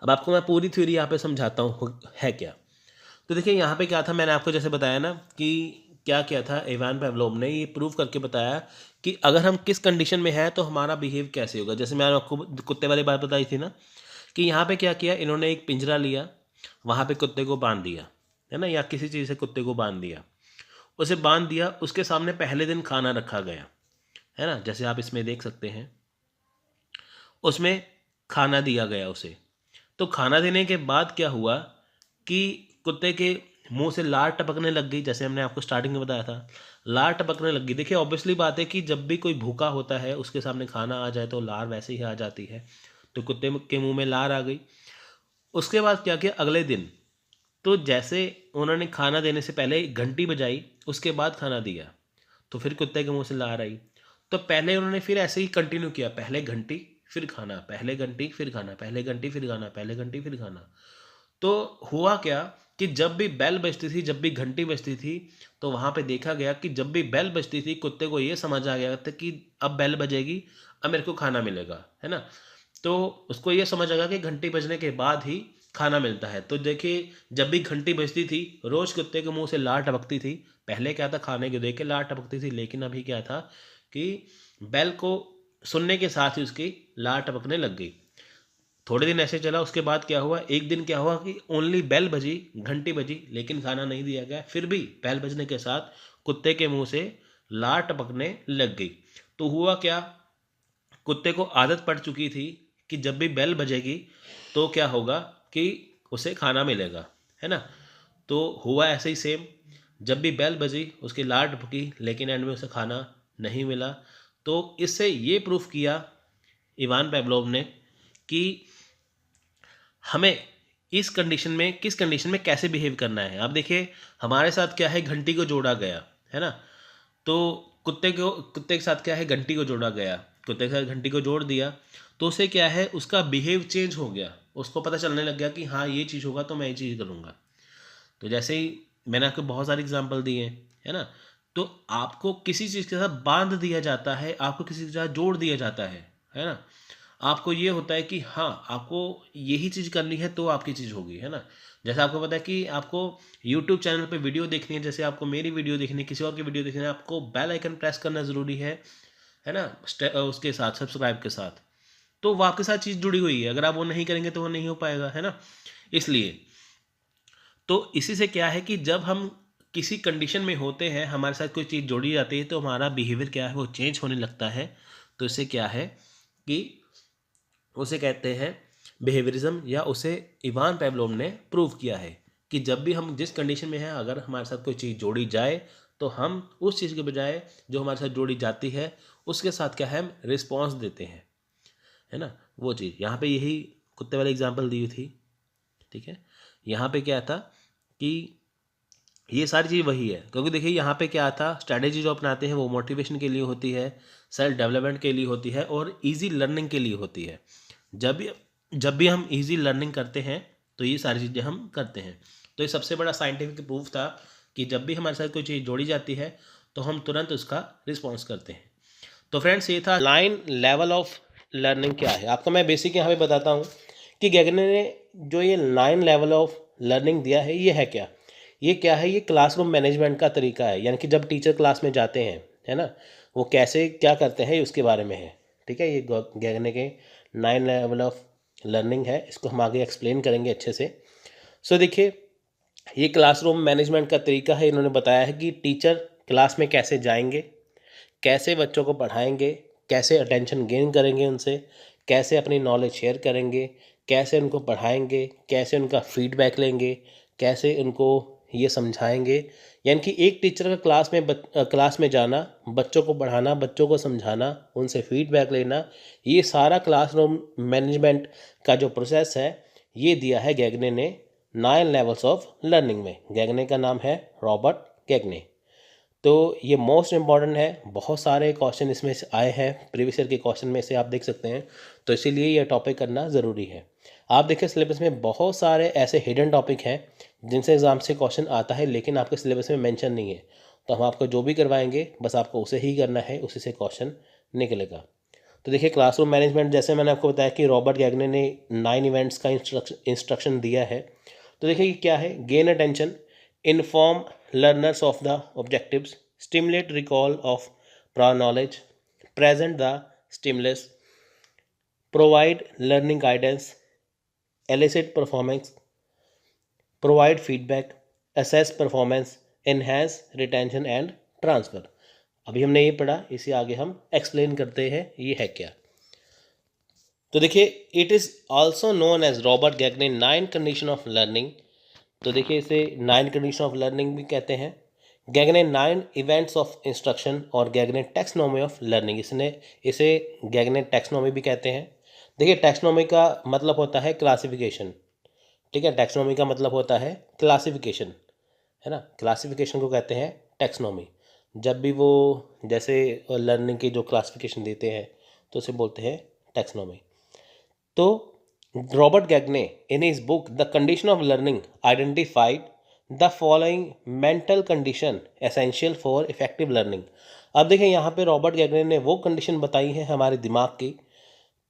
अब आपको मैं पूरी थ्योरी यहाँ पे समझाता हूँ है क्या। तो देखिए यहाँ पे क्या था, मैंने आपको जैसे बताया ना कि क्या किया था, इवान पेवलोव ने ये प्रूव करके बताया कि अगर हम किस कंडीशन में हैं तो हमारा बिहेव कैसे होगा। जैसे मैंने आपको कुत्ते वाली बात बताई थी ना, कि यहाँ पे क्या किया इन्होंने, एक पिंजरा लिया, वहाँ पे कुत्ते को बांध दिया, है ना, या किसी चीज़ से कुत्ते को बांध दिया, उसे बांध दिया, उसके सामने पहले दिन खाना रखा गया, है ना, जैसे आप इसमें देख सकते हैं, उसमें खाना दिया गया उसे। तो खाना देने के बाद क्या हुआ कि कुत्ते के मुंह से लार टपकने लग गई, जैसे हमने आपको स्टार्टिंग में बताया था, लार टपकने लग गई। देखिए ऑब्वियसली बात है कि जब भी कोई भूखा होता है उसके सामने खाना आ जाए तो लार वैसे ही आ जाती है, तो कुत्ते के मुंह में लार आ गई। उसके बाद क्या किया, अगले दिन तो जैसे उन्होंने खाना देने से पहले घंटी बजाई, उसके बाद खाना दिया, तो फिर कुत्ते के मुंह से लार आई। तो पहले उन्होंने फिर ऐसे ही कंटिन्यू किया, पहले घंटी फिर खाना, पहले घंटी फिर खाना, पहले घंटी फिर खाना, पहले घंटी फिर खाना। तो हुआ क्या कि जब भी बेल बजती थी, जब भी घंटी बजती थी, तो वहाँ पे देखा गया कि जब भी बेल बजती थी कुत्ते को ये समझ आ गया था कि अब बेल बजेगी, अब मेरे को खाना मिलेगा, है ना। तो उसको ये समझ आ गया कि घंटी बजने के बाद ही खाना मिलता है। तो देखिए जब भी घंटी बजती थी रोज़ कुत्ते के मुंह से लार टपकती थी। पहले क्या था, खाने को देख के लार टपकती थी, लेकिन अभी क्या था कि बेल को सुनने के साथ ही उसकी लार टपकने लग गई। थोड़े दिन ऐसे चला, उसके बाद क्या हुआ, एक दिन क्या हुआ कि ओनली बेल बजी, घंटी बजी, लेकिन खाना नहीं दिया गया। फिर भी बेल बजने के साथ कुत्ते के मुंह से लार टपकने लग गई। तो हुआ क्या, कुत्ते को आदत पड़ चुकी थी कि जब भी बेल बजेगी तो क्या होगा कि उसे खाना मिलेगा, है ना। तो हुआ ऐसे ही सेम, जब भी बेल बजी उसकी लार टपकी, लेकिन एंड में उसे खाना नहीं मिला। तो इससे ये प्रूफ किया इवान पेवलोव ने कि हमें इस कंडीशन में, किस कंडीशन में कैसे बिहेव करना है। अब देखिए हमारे साथ क्या है, घंटी को जोड़ा गया, है ना। तो कुत्ते के साथ क्या है, घंटी को जोड़ा गया, कुत्ते के साथ घंटी को जोड़ दिया, तो उसे क्या है, उसका बिहेव चेंज हो गया, उसको पता चलने लग गया कि हाँ ये चीज़ होगा तो मैं ये चीज़ करूँगा। तो जैसे ही मैंने आपको बहुत सारे एग्जाम्पल दिए, है ना। तो आपको किसी चीज़ के साथ बांध दिया जाता है, आपको किसी के साथ जोड़ दिया जाता है ना। आपको ये होता है कि हाँ आपको यही चीज़ करनी है तो आपकी चीज़ होगी, है ना। जैसे आपको पता है कि आपको यूट्यूब चैनल पे वीडियो देखनी है, जैसे आपको मेरी वीडियो देखनी है, किसी और की वीडियो देखनी है, आपको बेल आइकन प्रेस करना ज़रूरी है ना, उसके साथ सब्सक्राइब के साथ। तो वो आपके साथ चीज़ जुड़ी हुई है, अगर आप वो नहीं करेंगे तो वो नहीं हो पाएगा, है ना। इसलिए तो इसी से क्या है कि जब हम किसी कंडीशन में होते हैं, हमारे साथ कोई चीज़ जोड़ी जाती है, तो हमारा बिहेवियर क्या है, वो चेंज होने लगता है। तो इससे क्या है कि उसे कहते हैं बिहेवियरिज्म, या उसे इवान पेवलोव ने प्रूव किया है कि जब भी हम जिस कंडीशन में हैं, अगर हमारे साथ कोई चीज़ जोड़ी जाए तो हम उस चीज़ के बजाय जो हमारे साथ जोड़ी जाती है उसके साथ क्या है, हम रिस्पॉन्स देते हैं, है ना। वो चीज़ यहाँ पे यही कुत्ते वाली एग्जांपल दी हुई थी, ठीक है। यहाँ पे क्या था कि ये सारी चीज़ वही है, क्योंकि देखिए यहाँ पे क्या था, स्ट्रैटेजी जो अपनाते हैं वो मोटिवेशन के लिए होती है, सेल्फ डेवलपमेंट के लिए होती है और इजी लर्निंग के लिए होती है। जब भी हम इजी लर्निंग करते हैं तो ये सारी चीज़ें हम करते हैं। तो ये सबसे बड़ा साइंटिफिक प्रूफ था कि जब भी हमारे साथ कोई चीज़ जोड़ी जाती है तो हम तुरंत उसका रिस्पॉन्स करते हैं। तो फ्रेंड्स ये था 9 लेवल ऑफ लर्निंग क्या है। आपको मैं बेसिक यहाँ पे बताता हूँ कि गैगने ने जो ये 9 लेवल ऑफ लर्निंग दिया है ये है क्या। ये क्या है, ये क्लासरूम मैनेजमेंट का तरीका है, यानी कि जब टीचर क्लास में जाते हैं, है ना, वो कैसे क्या करते हैं उसके बारे में है। ठीक है, ये गैगने के 9 लेवल ऑफ लर्निंग है, इसको हम आगे एक्सप्लेन करेंगे अच्छे से। सो देखिए, ये क्लासरूम मैनेजमेंट का तरीका है। इन्होंने बताया है कि टीचर क्लास में कैसे जाएंगे, कैसे बच्चों को पढ़ाएंगे, कैसे अटेंशन गेन करेंगे उनसे, कैसे अपनी नॉलेज शेयर करेंगे, कैसे उनको पढ़ाएंगे, कैसे उनका फीडबैक लेंगे, कैसे उनको ये समझाएंगे। यानी कि एक टीचर का क्लास में जाना, बच्चों को पढ़ाना, बच्चों को समझाना, उनसे फीडबैक लेना, ये सारा क्लासरूम मैनेजमेंट का जो प्रोसेस है ये दिया है गैगने ने 9 लेवल्स ऑफ लर्निंग में। गैगने का नाम है रॉबर्ट गैगने। तो ये मोस्ट इम्पॉर्टेंट है, बहुत सारे क्वेश्चन इसमें से आए हैं, प्रीवियस ईयर के क्वेश्चन में से आप देख सकते हैं, तो इसीलिए ये टॉपिक करना ज़रूरी है। आप देखिए सिलेबस में बहुत सारे ऐसे हिडन टॉपिक हैं जिनसे एग्ज़ाम से क्वेश्चन आता है लेकिन आपके सिलेबस में मेंशन नहीं है, तो हम आपको जो भी करवाएंगे बस आपको उसे ही करना है, उसी से क्वेश्चन निकलेगा। तो देखिए क्लासरूम मैनेजमेंट, जैसे मैंने आपको बताया कि रॉबर्ट गैगने ने 9 इवेंट्स का इंस्ट्रक्शन दिया है। तो देखिए क्या है, gain attention, inform learners of the objectives, stimulate recall of prior knowledge, present the stimulus, provide learning guidance, elicit performance, provide feedback, assess performance, enhance retention and transfer। अभी हमने ये पढ़ा, इसे आगे हम एक्सप्लेन करते हैं ये है क्या। तो देखिए, it is also known as Robert Gagne 9 condition of learning. तो देखिए इसे 9 कंडीशन ऑफ लर्निंग भी कहते हैं। गैगने 9 इवेंट्स ऑफ इंस्ट्रक्शन और गैगने टैक्सोनॉमी ऑफ लर्निंग, इसे गैगने टैक्सोनॉमी भी कहते हैं। देखिए टैक्सोनॉमी का मतलब होता है क्लासिफिकेशन। ठीक है, टैक्सोनॉमी का मतलब होता है क्लासिफिकेशन, है ना, क्लासिफिकेशन को कहते हैं टैक्सोनॉमी। जब भी वो जैसे लर्निंग की जो क्लासिफिकेशन देते हैं तो उसे बोलते हैं टैक्सोनॉमी। तो Robert गैगने in his book The Condition of Learning identified the following mental condition essential for effective learning। अब देखिए यहाँ पे रॉबर्ट गैगने ने वो कंडीशन बताई है हमारे दिमाग की,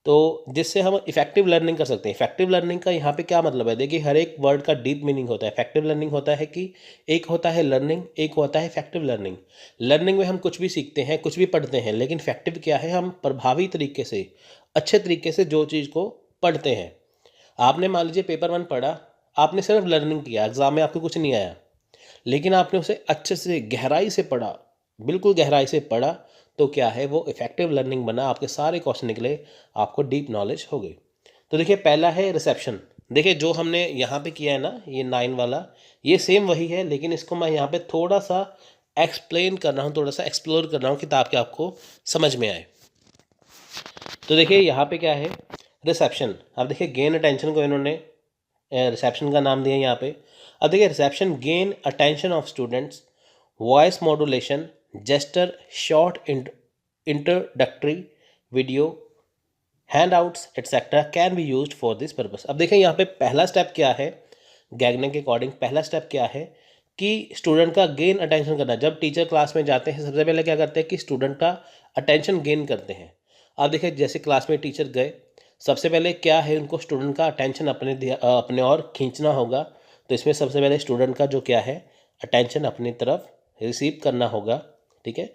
तो जिससे हम इफेक्टिव लर्निंग कर सकते हैं। इफेक्टिव लर्निंग का यहाँ पे क्या मतलब है, देखिए हर एक वर्ड का डीप मीनिंग होता है। इफेक्टिव लर्निंग होता है कि एक होता है लर्निंग, एक होता है इफेक्टिव लर्निंग। लर्निंग में हम कुछ भी सीखते हैं, कुछ भी पढ़ते हैं, लेकिन इफेक्टिव क्या है, हम प्रभावी तरीके से, अच्छे तरीके से जो चीज़ को पढ़ते हैं। आपने मान लीजिए पेपर 1 पढ़ा, आपने सिर्फ लर्निंग किया, एग्ज़ाम में आपको कुछ नहीं आया, लेकिन आपने उसे अच्छे से गहराई से पढ़ा, बिल्कुल गहराई से पढ़ा, तो क्या है वो इफेक्टिव लर्निंग बना, आपके सारे क्वेश्चन निकले, आपको डीप नॉलेज हो गई। तो देखिए पहला है रिसेप्शन। देखिए जो हमने यहाँ पे किया है ना, ये 9 वाला, ये सेम वही है, लेकिन इसको मैं यहाँ पे थोड़ा सा एक्सप्लेन कर रहा हूँ, थोड़ा सा एक्सप्लोर कर रहा हूँ किताब के, आपको समझ में आए। तो देखिए यहाँ पे क्या है, रिसेप्शन। अब देखिए गेन अटेंशन को इन्होंने रिसेप्शन का नाम दिया यहाँ पे। अब देखिए reception, gain attention of students, voice modulation, gesture, short introductory video, handouts etcetera can be use for this purpose. अब देखें यहाँ पे पहला स्टेप क्या है, गैगने के अकॉर्डिंग पहला स्टेप क्या है कि स्टूडेंट का गेन अटेंशन करना। जब टीचर क्लास में जाते हैं सबसे पहले क्या करते हैं कि स्टूडेंट का अटेंशन गेन करते हैं। अब देखिए जैसे क्लास में टीचर गए, सबसे पहले क्या है, उनको स्टूडेंट का अटेंशन अपने और खींचना होगा। तो इसमें सबसे पहले स्टूडेंट का जो क्या है, अटेंशन अपनी तरफ रिसीव करना होगा। ठीक है,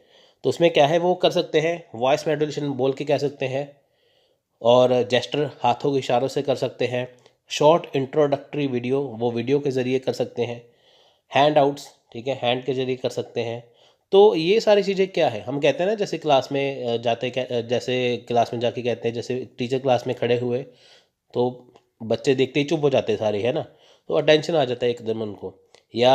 तो उसमें क्या है वो कर सकते हैं, वॉइस मॉड्यूलेशन बोल के कह सकते हैं, और जेस्टर हाथों के इशारों से कर सकते हैं, शॉर्ट इंट्रोडक्टरी वीडियो वो वीडियो के ज़रिए कर सकते हैं, हैंड आउट्स, ठीक है, हैंड के ज़रिए कर सकते हैं। तो ये सारी चीज़ें क्या है, हम कहते हैं ना जैसे क्लास में जैसे क्लास में जाके कहते हैं, जैसे टीचर क्लास में खड़े हुए तो बच्चे देखते ही चुप हो जाते हैं सारे, है ना, तो अटेंशन आ जाता है एकदम उनको। या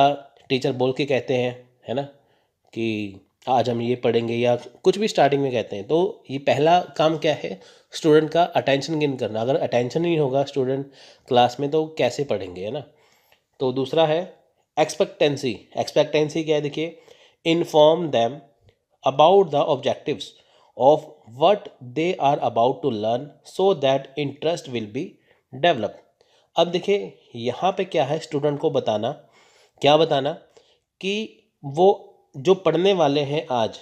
टीचर बोल के कहते हैं, है ना, कि आज हम ये पढ़ेंगे, या कुछ भी स्टार्टिंग में कहते हैं, तो ये पहला काम क्या है, स्टूडेंट का अटेंशन गेन करना। अगर अटेंशन नहीं होगा स्टूडेंट क्लास में तो कैसे पढ़ेंगे, है ना। तो दूसरा है एक्सपेक्टेंसी। एक्सपेक्टेंसी क्या है, देखिए, inform them about the objectives of what they are about to learn so that interest will be develop. अब देखिए यहाँ पे क्या है, स्टूडेंट को बताना, क्या बताना कि वो जो पढ़ने वाले हैं आज,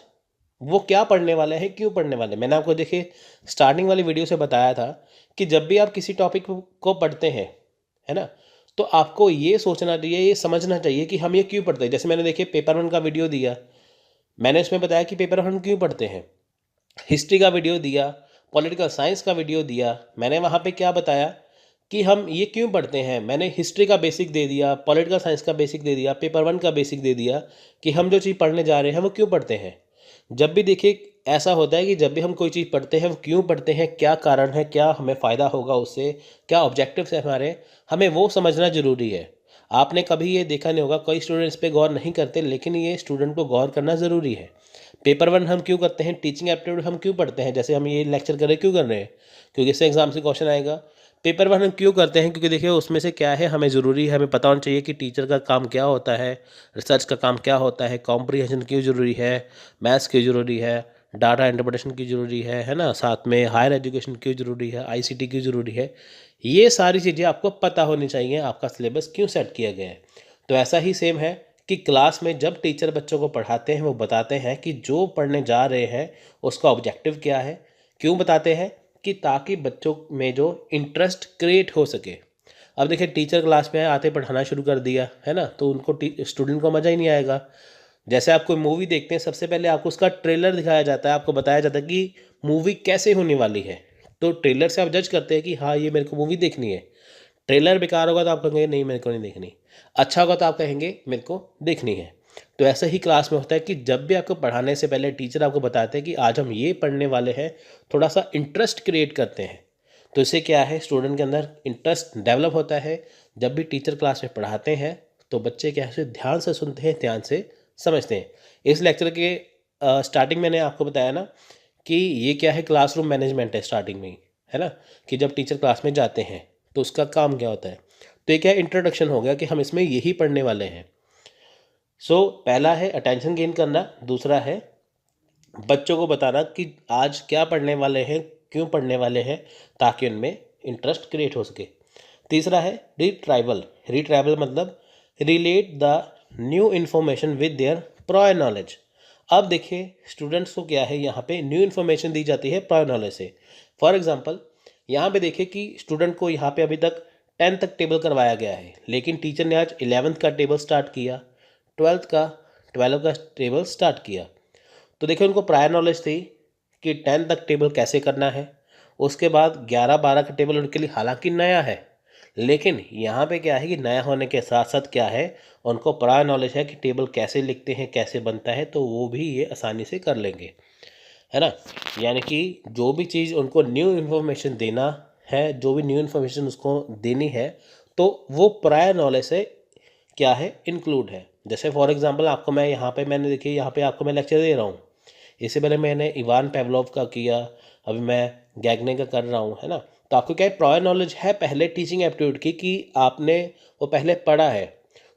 वो क्या पढ़ने वाले हैं, क्यों पढ़ने वाले हैं। मैंने आपको देखिए स्टार्टिंग वाली वीडियो से बताया था कि जब भी आप किसी टॉपिक को पढ़ते हैं, है ना, तो आपको ये सोचना चाहिए, ये समझना चाहिए कि हम ये क्यों पढ़ते हैं। जैसे मैंने देखिए पेपर वन का वीडियो दिया, मैंने उसमें बताया कि पेपर वन क्यों पढ़ते हैं। हिस्ट्री का वीडियो दिया, पॉलिटिकल साइंस का वीडियो दिया, मैंने वहाँ पे क्या बताया कि हम ये क्यों पढ़ते हैं। मैंने हिस्ट्री का बेसिक दे दिया, पॉलिटिकल साइंस का बेसिक दे दिया, पेपर वन का बेसिक दे दिया कि हम जो चीज़ पढ़ने जा रहे हैं वो क्यों पढ़ते हैं। जब भी देखिए ऐसा होता है कि जब भी हम कोई चीज़ पढ़ते हैं वो क्यों पढ़ते हैं, क्या कारण है, क्या हमें फ़ायदा होगा उससे, क्या ऑब्जेक्टिव्स है हमारे, हमें वो समझना ज़रूरी है। आपने कभी ये देखा नहीं होगा, कई स्टूडेंट्स पे गौर नहीं करते, लेकिन ये स्टूडेंट को गौर करना ज़रूरी है। पेपर वन हम क्यों करते हैं, टीचिंग एप्टीट्यूड हम क्यों पढ़ते हैं, जैसे हम ये लेक्चर कर रहे हैं क्यों कर रहे हैं, क्योंकि इससे एग्जाम से क्वेश्चन आएगा। पेपर वन हम क्यों करते हैं, क्योंकि देखिए उसमें से क्या है हमें ज़रूरी है, हमें पता होना चाहिए कि टीचर का काम क्या होता है, रिसर्च का काम क्या होता है, कॉम्प्रिहेंशन क्यों ज़रूरी है, मैथ्स क्यों ज़रूरी है, डाटा इंटरप्रिटेशन क्यों ज़रूरी है ना, साथ में हायर एजुकेशन क्यों ज़रूरी है, आईसीटी क्यों ज़रूरी है। ये सारी चीज़ें आपको पता होनी चाहिए, आपका सिलेबस क्यों सेट किया गया है। तो ऐसा ही सेम है कि क्लास में जब टीचर बच्चों को पढ़ाते हैं वो बताते हैं कि जो पढ़ने जा रहे हैं उसका ऑब्जेक्टिव क्या है। क्यों बताते हैं कि ताकि बच्चों में जो इंटरेस्ट क्रिएट हो सके। अब देखिए टीचर क्लास में आते पढ़ाना शुरू कर दिया है ना, तो उनको स्टूडेंट को मज़ा ही नहीं आएगा। जैसे आप कोई मूवी देखते हैं, सबसे पहले आपको उसका ट्रेलर दिखाया जाता है, आपको बताया जाता है कि मूवी कैसे होने वाली है। तो ट्रेलर से आप जज करते हैं कि हाँ ये मेरे को मूवी देखनी है। ट्रेलर बेकार होगा तो आप कहेंगे नहीं मेरे को नहीं देखनी, अच्छा होगा तो आप कहेंगे मेरे को देखनी है। तो ऐसा ही क्लास में होता है कि जब भी आपको पढ़ाने से पहले टीचर आपको बताते हैं कि आज हम ये पढ़ने वाले हैं, थोड़ा सा इंटरेस्ट क्रिएट करते हैं, तो इससे क्या है स्टूडेंट के अंदर इंटरेस्ट डेवलप होता है। जब भी टीचर क्लास में पढ़ाते हैं तो बच्चे क्या है ध्यान से सुनते हैं, ध्यान से समझते हैं। इस लेक्चर के स्टार्टिंग मैंने आपको बताया ना कि ये क्या है, क्लासरूम मैनेजमेंट है स्टार्टिंग में ही, है ना, कि जब टीचर क्लास में जाते हैं तो उसका काम क्या होता है। तो ये क्या इंट्रोडक्शन हो गया कि हम इसमें यही पढ़ने वाले हैं। पहला है अटेंशन गेन करना, दूसरा है बच्चों को बताना कि आज क्या पढ़ने वाले हैं, क्यों पढ़ने वाले हैं, ताकि उनमें इंटरेस्ट क्रिएट हो सके। तीसरा है रिट्राइवल। रिट्राइवल मतलब relate the new information with their prior knowledge. अब देखिए स्टूडेंट्स को क्या है, यहाँ पे न्यू इन्फॉर्मेशन दी जाती है प्रायर नॉलेज से। फॉर एग्जांपल यहाँ पे देखिए कि स्टूडेंट को यहाँ पे अभी तक 10 तक टेबल करवाया गया है, लेकिन टीचर ने आज 11th का टेबल स्टार्ट किया, 12 का टेबल स्टार्ट किया। तो देखिए उनको प्रायर नॉलेज थी कि 10 तक टेबल कैसे करना है। उसके बाद 11-12 का टेबल उनके लिए हालांकि नया है, लेकिन यहाँ पे क्या है कि नया होने के साथ साथ क्या है, उनको प्रायर नॉलेज है कि टेबल कैसे लिखते हैं, कैसे बनता है, तो वो भी ये आसानी से कर लेंगे, है ना। यानी कि जो भी चीज़ उनको न्यू इन्फॉर्मेशन देना है, जो भी न्यू इन्फॉर्मेशन उसको देनी है, तो वो प्रायर नॉलेज से क्या है इंक्लूड है। जैसे फॉर एग्जांपल आपको मैं यहाँ पे मैंने देखिए यहाँ पे आपको मैं लेक्चर दे रहा हूँ, इससे पहले मैंने इवान पेवलोव का किया, अभी मैं गैगने का कर रहा हूँ, है ना। तो आपको क्या है प्रायर नॉलेज है पहले टीचिंग एप्टीट्यूड की, कि आपने वो पहले पढ़ा है,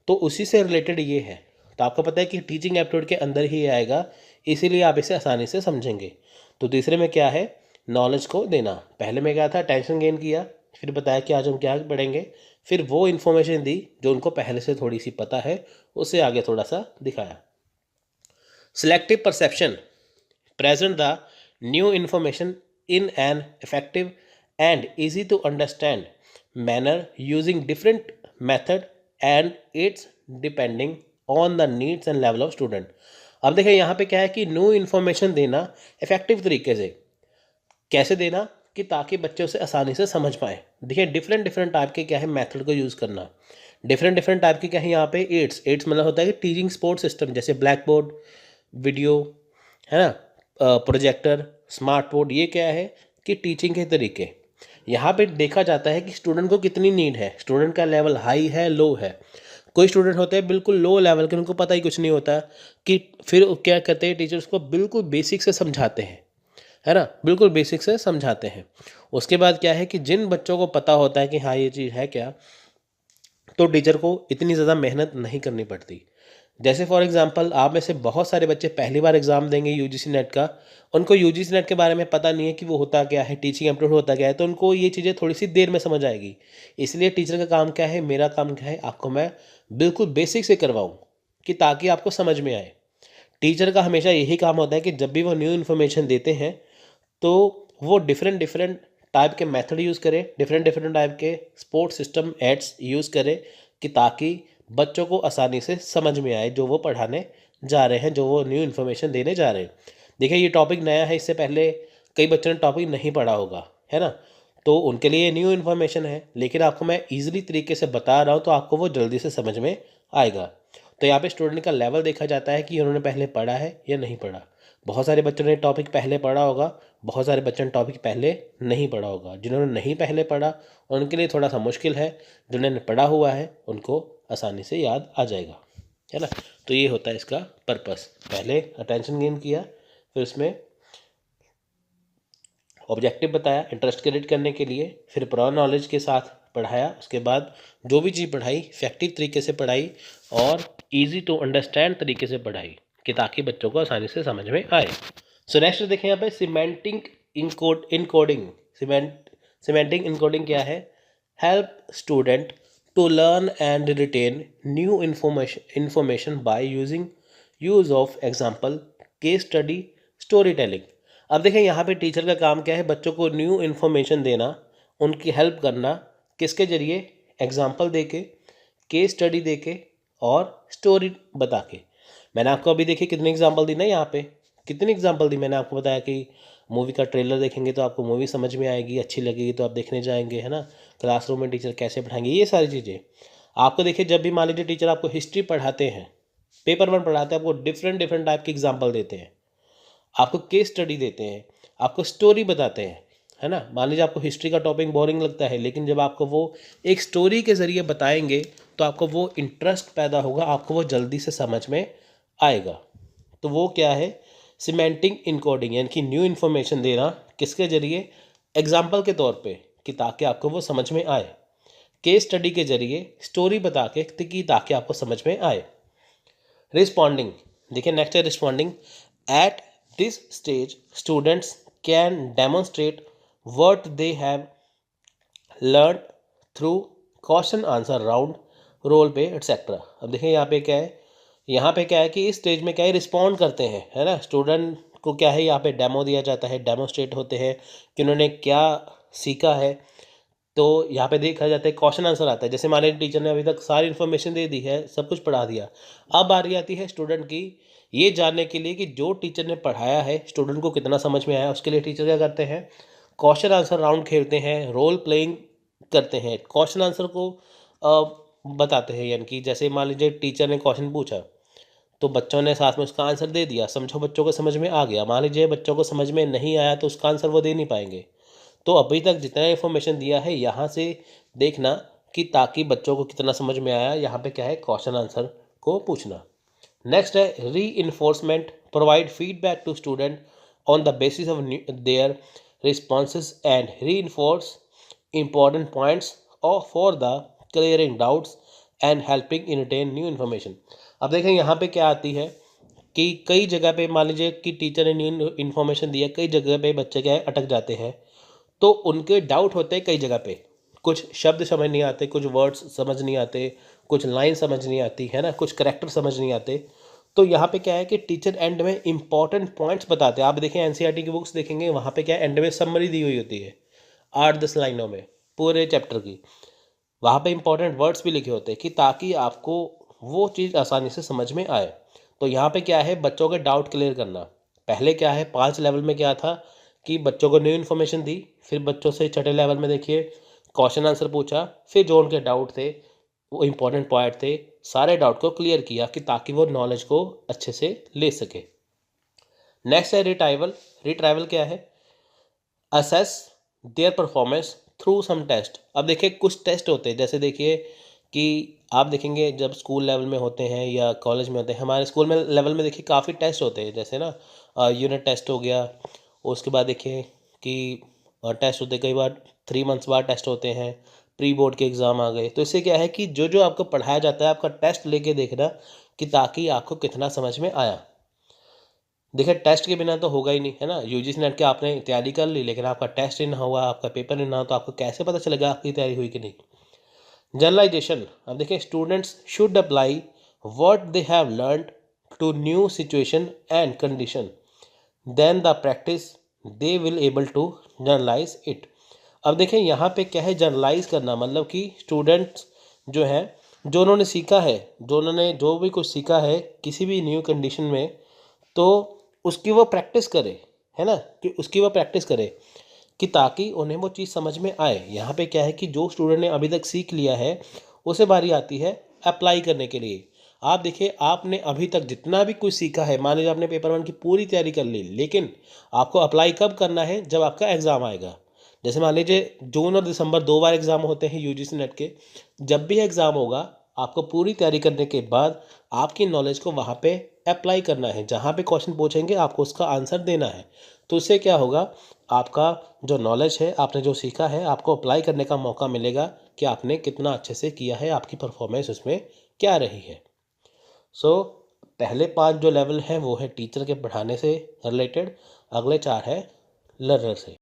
तो उसी से रिलेटेड ये है। तो आपको पता है कि टीचिंग एप्टीट्यूड के अंदर ही आएगा, इसीलिए आप इसे आसानी से समझेंगे। तो तीसरे में क्या है, नॉलेज को देना। पहले में क्या था, टेंशन गेन किया, फिर बताया कि आज हम क्या पढ़ेंगे, फिर वो इन्फॉर्मेशन दी जो उनको पहले से थोड़ी सी पता है, उससे आगे थोड़ा सा दिखाया। Selective perception present the new information in an effective and easy to understand manner using different method and it's depending on the needs and level of student। अब देखिए यहाँ पे क्या है कि न्यू इन्फॉर्मेशन देना इफेक्टिव तरीके से, कैसे देना कि ताकि बच्चे उसे आसानी से समझ पाए। देखिए डिफरेंट डिफरेंट टाइप के क्या है मेथड को यूज़ करना, डिफरेंट डिफरेंट टाइप के क्या है यहाँ पे एड्स। एड्स मतलब होता है कि टीचिंग सपोर्ट सिस्टम, जैसे ब्लैक बोर्ड, वीडियो, है ना, प्रोजेक्टर, स्मार्ट बोर्ड। ये क्या है कि टीचिंग के तरीके। यहाँ पे देखा जाता है कि स्टूडेंट को कितनी नीड है, स्टूडेंट का लेवल हाई है, लो है। कोई स्टूडेंट होते हैं बिल्कुल लो लेवल के, उनको पता ही कुछ नहीं होता, कि फिर क्या करते हैं टीचर उसको बिल्कुल बेसिक से समझाते हैं, है ना, बिल्कुल बेसिक से समझाते हैं। उसके बाद क्या है कि जिन बच्चों को पता होता है कि हाँ ये चीज़ है क्या, तो टीचर को इतनी ज़्यादा मेहनत नहीं करनी पड़ती। जैसे फॉर एग्जांपल आप में से बहुत सारे बच्चे पहली बार एग्ज़ाम देंगे यूजीसी नेट का, उनको यूजीसी नेट के बारे में पता नहीं है कि वो होता क्या है, टीचिंग एप्टीट्यूड होता क्या है, तो उनको ये चीज़ें थोड़ी सी देर में समझ आएगी। इसलिए टीचर का काम क्या है, मेरा काम क्या है, आपको मैं बिल्कुल बेसिक से करवाऊँ कि ताकि आपको समझ में आए। टीचर का हमेशा यही काम होता है कि जब भी वो न्यू इन्फॉर्मेशन देते हैं तो वो डिफरेंट डिफरेंट टाइप के मेथड यूज़ करें, डिफरेंट डिफरेंट टाइप के सपोर्ट सिस्टम एड्स यूज़ करें कि ताकि बच्चों को आसानी से समझ में आए जो वो पढ़ाने जा रहे हैं, जो वो न्यू इन्फॉर्मेशन देने जा रहे हैं। देखिए ये टॉपिक नया है, इससे पहले कई बच्चों ने टॉपिक नहीं पढ़ा होगा, है ना? तो उनके लिए न्यू इन्फॉर्मेशन है, लेकिन आपको मैं ईजिली तरीके से बता रहा हूँ तो आपको वो जल्दी से समझ में आएगा। तो यहाँ पे स्टूडेंट का लेवल देखा जाता है कि उन्होंने पहले पढ़ा है या नहीं पढ़ा। बहुत सारे बच्चों ने टॉपिक पहले पढ़ा होगा, बहुत सारे बच्चों ने टॉपिक पहले नहीं पढ़ा होगा। जिन्होंने नहीं पहले पढ़ा उनके लिए थोड़ा सा मुश्किल है, जिन्होंने पढ़ा हुआ है उनको आसानी से याद आ जाएगा, है ना? तो ये होता है इसका पर्पस। पहले अटेंशन गेन किया, फिर उसमें ऑब्जेक्टिव बताया इंटरेस्ट क्रिएट करने के लिए, फिर प्रो नॉलेज के साथ पढ़ाया, उसके बाद जो भी चीज़ पढ़ाई इफेक्टिव तरीके से पढ़ाई और इजी टू अंडरस्टैंड तरीके से पढ़ाई कि ताकि बच्चों को आसानी से समझ में आए। सो नेक्स्ट देखें यहाँ पे सीमेंटिंग इनकोडिंग। सीमेंटिंग इनकोडिंग क्या है? Help student to learn and retain new information by use of example, case study, story telling. अब देखें यहाँ पे टीचर का काम क्या है? बच्चों को न्यू इन्फॉर्मेशन देना, उनकी हेल्प करना, किसके जरिए? एग्जाम्पल दे के, केस स्टडी दे के और स्टोरी बता के। मैंने आपको अभी देखिए कितनी एग्जाम्पल दी ना, यहाँ पे कितनी एग्जाम्पल दी। मैंने आपको बताया कि मूवी का ट्रेलर देखेंगे तो आपको मूवी समझ में आएगी, अच्छी लगेगी तो आप देखने जाएंगे, है ना? क्लासरूम में टीचर कैसे पढ़ाएंगे, ये सारी चीज़ें आपको देखिए। जब भी मान लीजिए टीचर आपको हिस्ट्री पढ़ाते हैं, पेपर 1 पढ़ाते हैं, आपको डिफरेंट डिफरेंट टाइप की एग्जाम्पल देते हैं, आपको केस स्टडी देते हैं, आपको स्टोरी बताते हैं, है ना? मान लीजिए आपको हिस्ट्री का टॉपिक बोरिंग लगता है, लेकिन जब आपको वो एक स्टोरी के ज़रिए बताएंगे तो आपको वो इंटरेस्ट पैदा होगा, आपको वो जल्दी से समझ में आएगा। तो वो क्या है? सीमेंटिंग इनकोडिंग, यानी कि न्यू इन्फॉर्मेशन देना किसके ज़रिए? एग्जाम्पल के तौर पे, कि ताकि आपको वो समझ में आए, केस स्टडी के ज़रिए, स्टोरी बता के कि ताकि आपको समझ में आए। रिस्पॉन्डिंग, देखिए नेक्स्ट है responding. At this stage students can demonstrate what they have learned through question answer round, role play etcetera. अब देखिए यहाँ पे क्या है, यहाँ पे क्या है कि इस स्टेज में क्या है, रिस्पॉन्ड करते हैं, है ना? स्टूडेंट को क्या है, यहाँ पे डेमो दिया जाता है, डेमोस्ट्रेट होते हैं कि उन्होंने क्या सीखा है। तो यहाँ पे देखा जाता है क्वेश्चन आंसर आता है। जैसे मान लीजिए टीचर ने अभी तक सारी इन्फॉर्मेशन दे दी है, सब कुछ पढ़ा दिया, अब बारी आती है स्टूडेंट की ये जानने के लिए कि जो टीचर ने पढ़ाया है स्टूडेंट को कितना समझ में आया। उसके लिए टीचर क्या करते हैं? क्वेश्चन आंसर राउंड खेलते हैं, रोल प्लेइंग करते हैं, क्वेश्चन आंसर को बताते हैं। यानी कि जैसे मान लीजिए टीचर ने क्वेश्चन पूछा तो बच्चों ने साथ में उसका आंसर दे दिया, समझो बच्चों को समझ में आ गया। मान लीजिए बच्चों को समझ में नहीं आया तो उसका आंसर वो दे नहीं पाएंगे। तो अभी तक जितना इन्फॉर्मेशन दिया है यहाँ से देखना कि ताकि बच्चों को कितना समझ में आया। यहाँ पे क्या है? क्वेश्चन आंसर को पूछना। नेक्स्ट है reinforcement, provide feedback to student on the basis of their responses and reinforce important points or for the clearing doubts and helping in retain new information। अब देखें यहाँ पे क्या आती है कि कई जगह पे मान लीजिए कि टीचर ने न्यू इन्फॉर्मेशन दिया, कई जगह पे बच्चे क्या है अटक जाते हैं, तो उनके डाउट होते हैं कई जगह पे। कुछ शब्द समझ नहीं आते, कुछ वर्ड्स समझ नहीं आते, कुछ लाइन समझ नहीं आती, है ना? कुछ करेक्टर समझ नहीं आते। तो यहाँ पे क्या है कि टीचर एंड में इंपॉर्टेंट पॉइंट्स बताते हैं। आप देखें एनसीईआरटी की बुक्स देखेंगे, वहाँ पे क्या है, एंड में समरी दी हुई होती है 8-10 लाइनों में पूरे चैप्टर की। वहाँ पे इंपॉर्टेंट वर्ड्स भी लिखे होते हैं कि ताकि आपको वो चीज़ आसानी से समझ में आए। तो यहाँ पे क्या है, बच्चों के डाउट क्लियर करना। पहले क्या है 5 लेवल में क्या था कि बच्चों को न्यू इन्फॉर्मेशन दी, फिर बच्चों से छठे लेवल में देखिए क्वेश्चन आंसर पूछा, फिर जो उनके डाउट थे, वो इंपॉर्टेंट पॉइंट थे, सारे डाउट को क्लियर किया कि ताकि वो नॉलेज को अच्छे से ले सके। नेक्स्ट है रिट्राइवल। रिट्राइवल क्या है? Assess their performance through some test. अब देखिए कुछ टेस्ट होते हैं, जैसे देखिए कि आप देखेंगे जब स्कूल लेवल में होते हैं या कॉलेज में होते हैं, हमारे स्कूल में लेवल में देखिए काफ़ी टेस्ट होते हैं, जैसे ना यूनिट टेस्ट हो गया। उसके बाद देखिए कि टेस्ट होते कई बार 3 मंथ्स बाद टेस्ट होते हैं, प्री बोर्ड के एग्ज़ाम आ गए। तो इससे क्या है कि जो जो आपको पढ़ाया जाता है, आपका टेस्ट लेके देखना कि ताकि आपको कितना समझ में आया। देखिए टेस्ट के बिना तो होगा ही नहीं, है ना। यूजीसी नेट की आपने तैयारी कर ली, लेकिन आपका टेस्ट ही ना हुआ, आपका पेपर ही ना हो, तो आपको कैसे पता चलेगा आपकी तैयारी हुई कि नहीं। जनरलाइजेशन, अब देखिए students should apply what they have learned to new situation and condition, then the practice they will able to generalize it. अब देखें यहाँ पे क्या है, जनरलाइज करना, मतलब कि स्टूडेंट्स जो है, जो उन्होंने सीखा है, जो भी कुछ सीखा है किसी भी न्यू कंडीशन में, तो उसकी वो प्रैक्टिस करे, है ना, कि उसकी वो प्रैक्टिस करे कि ताकि उन्हें वो चीज़ समझ में आए। यहाँ पे क्या है कि जो स्टूडेंट ने अभी तक सीख लिया है उसे बारी आती है अप्लाई करने के लिए। आप देखिए आपने अभी तक जितना भी कुछ सीखा है, मान लीजिए आपने पेपर 1 की पूरी तैयारी कर ली, लेकिन आपको अप्लाई कब करना है, जब आपका एग्ज़ाम आएगा। जैसे मान लीजिए जून और दिसंबर 2 बार एग्ज़ाम होते हैं यूजीसी नेट के। जब भी एग्ज़ाम होगा, आपको पूरी तैयारी करने के बाद आपकी नॉलेज को वहाँ पे अप्लाई करना है। जहाँ पे क्वेश्चन पूछेंगे आपको उसका आंसर देना है। तो उससे क्या होगा, आपका जो नॉलेज है, आपने जो सीखा है, आपको अप्लाई करने का मौका मिलेगा कि आपने कितना अच्छे से किया है, आपकी परफॉर्मेंस उसमें क्या रही है। सो पहले 5 जो लेवल हैं वो है टीचर के पढ़ाने से रिलेटेड, अगले 4 है लर्नर से।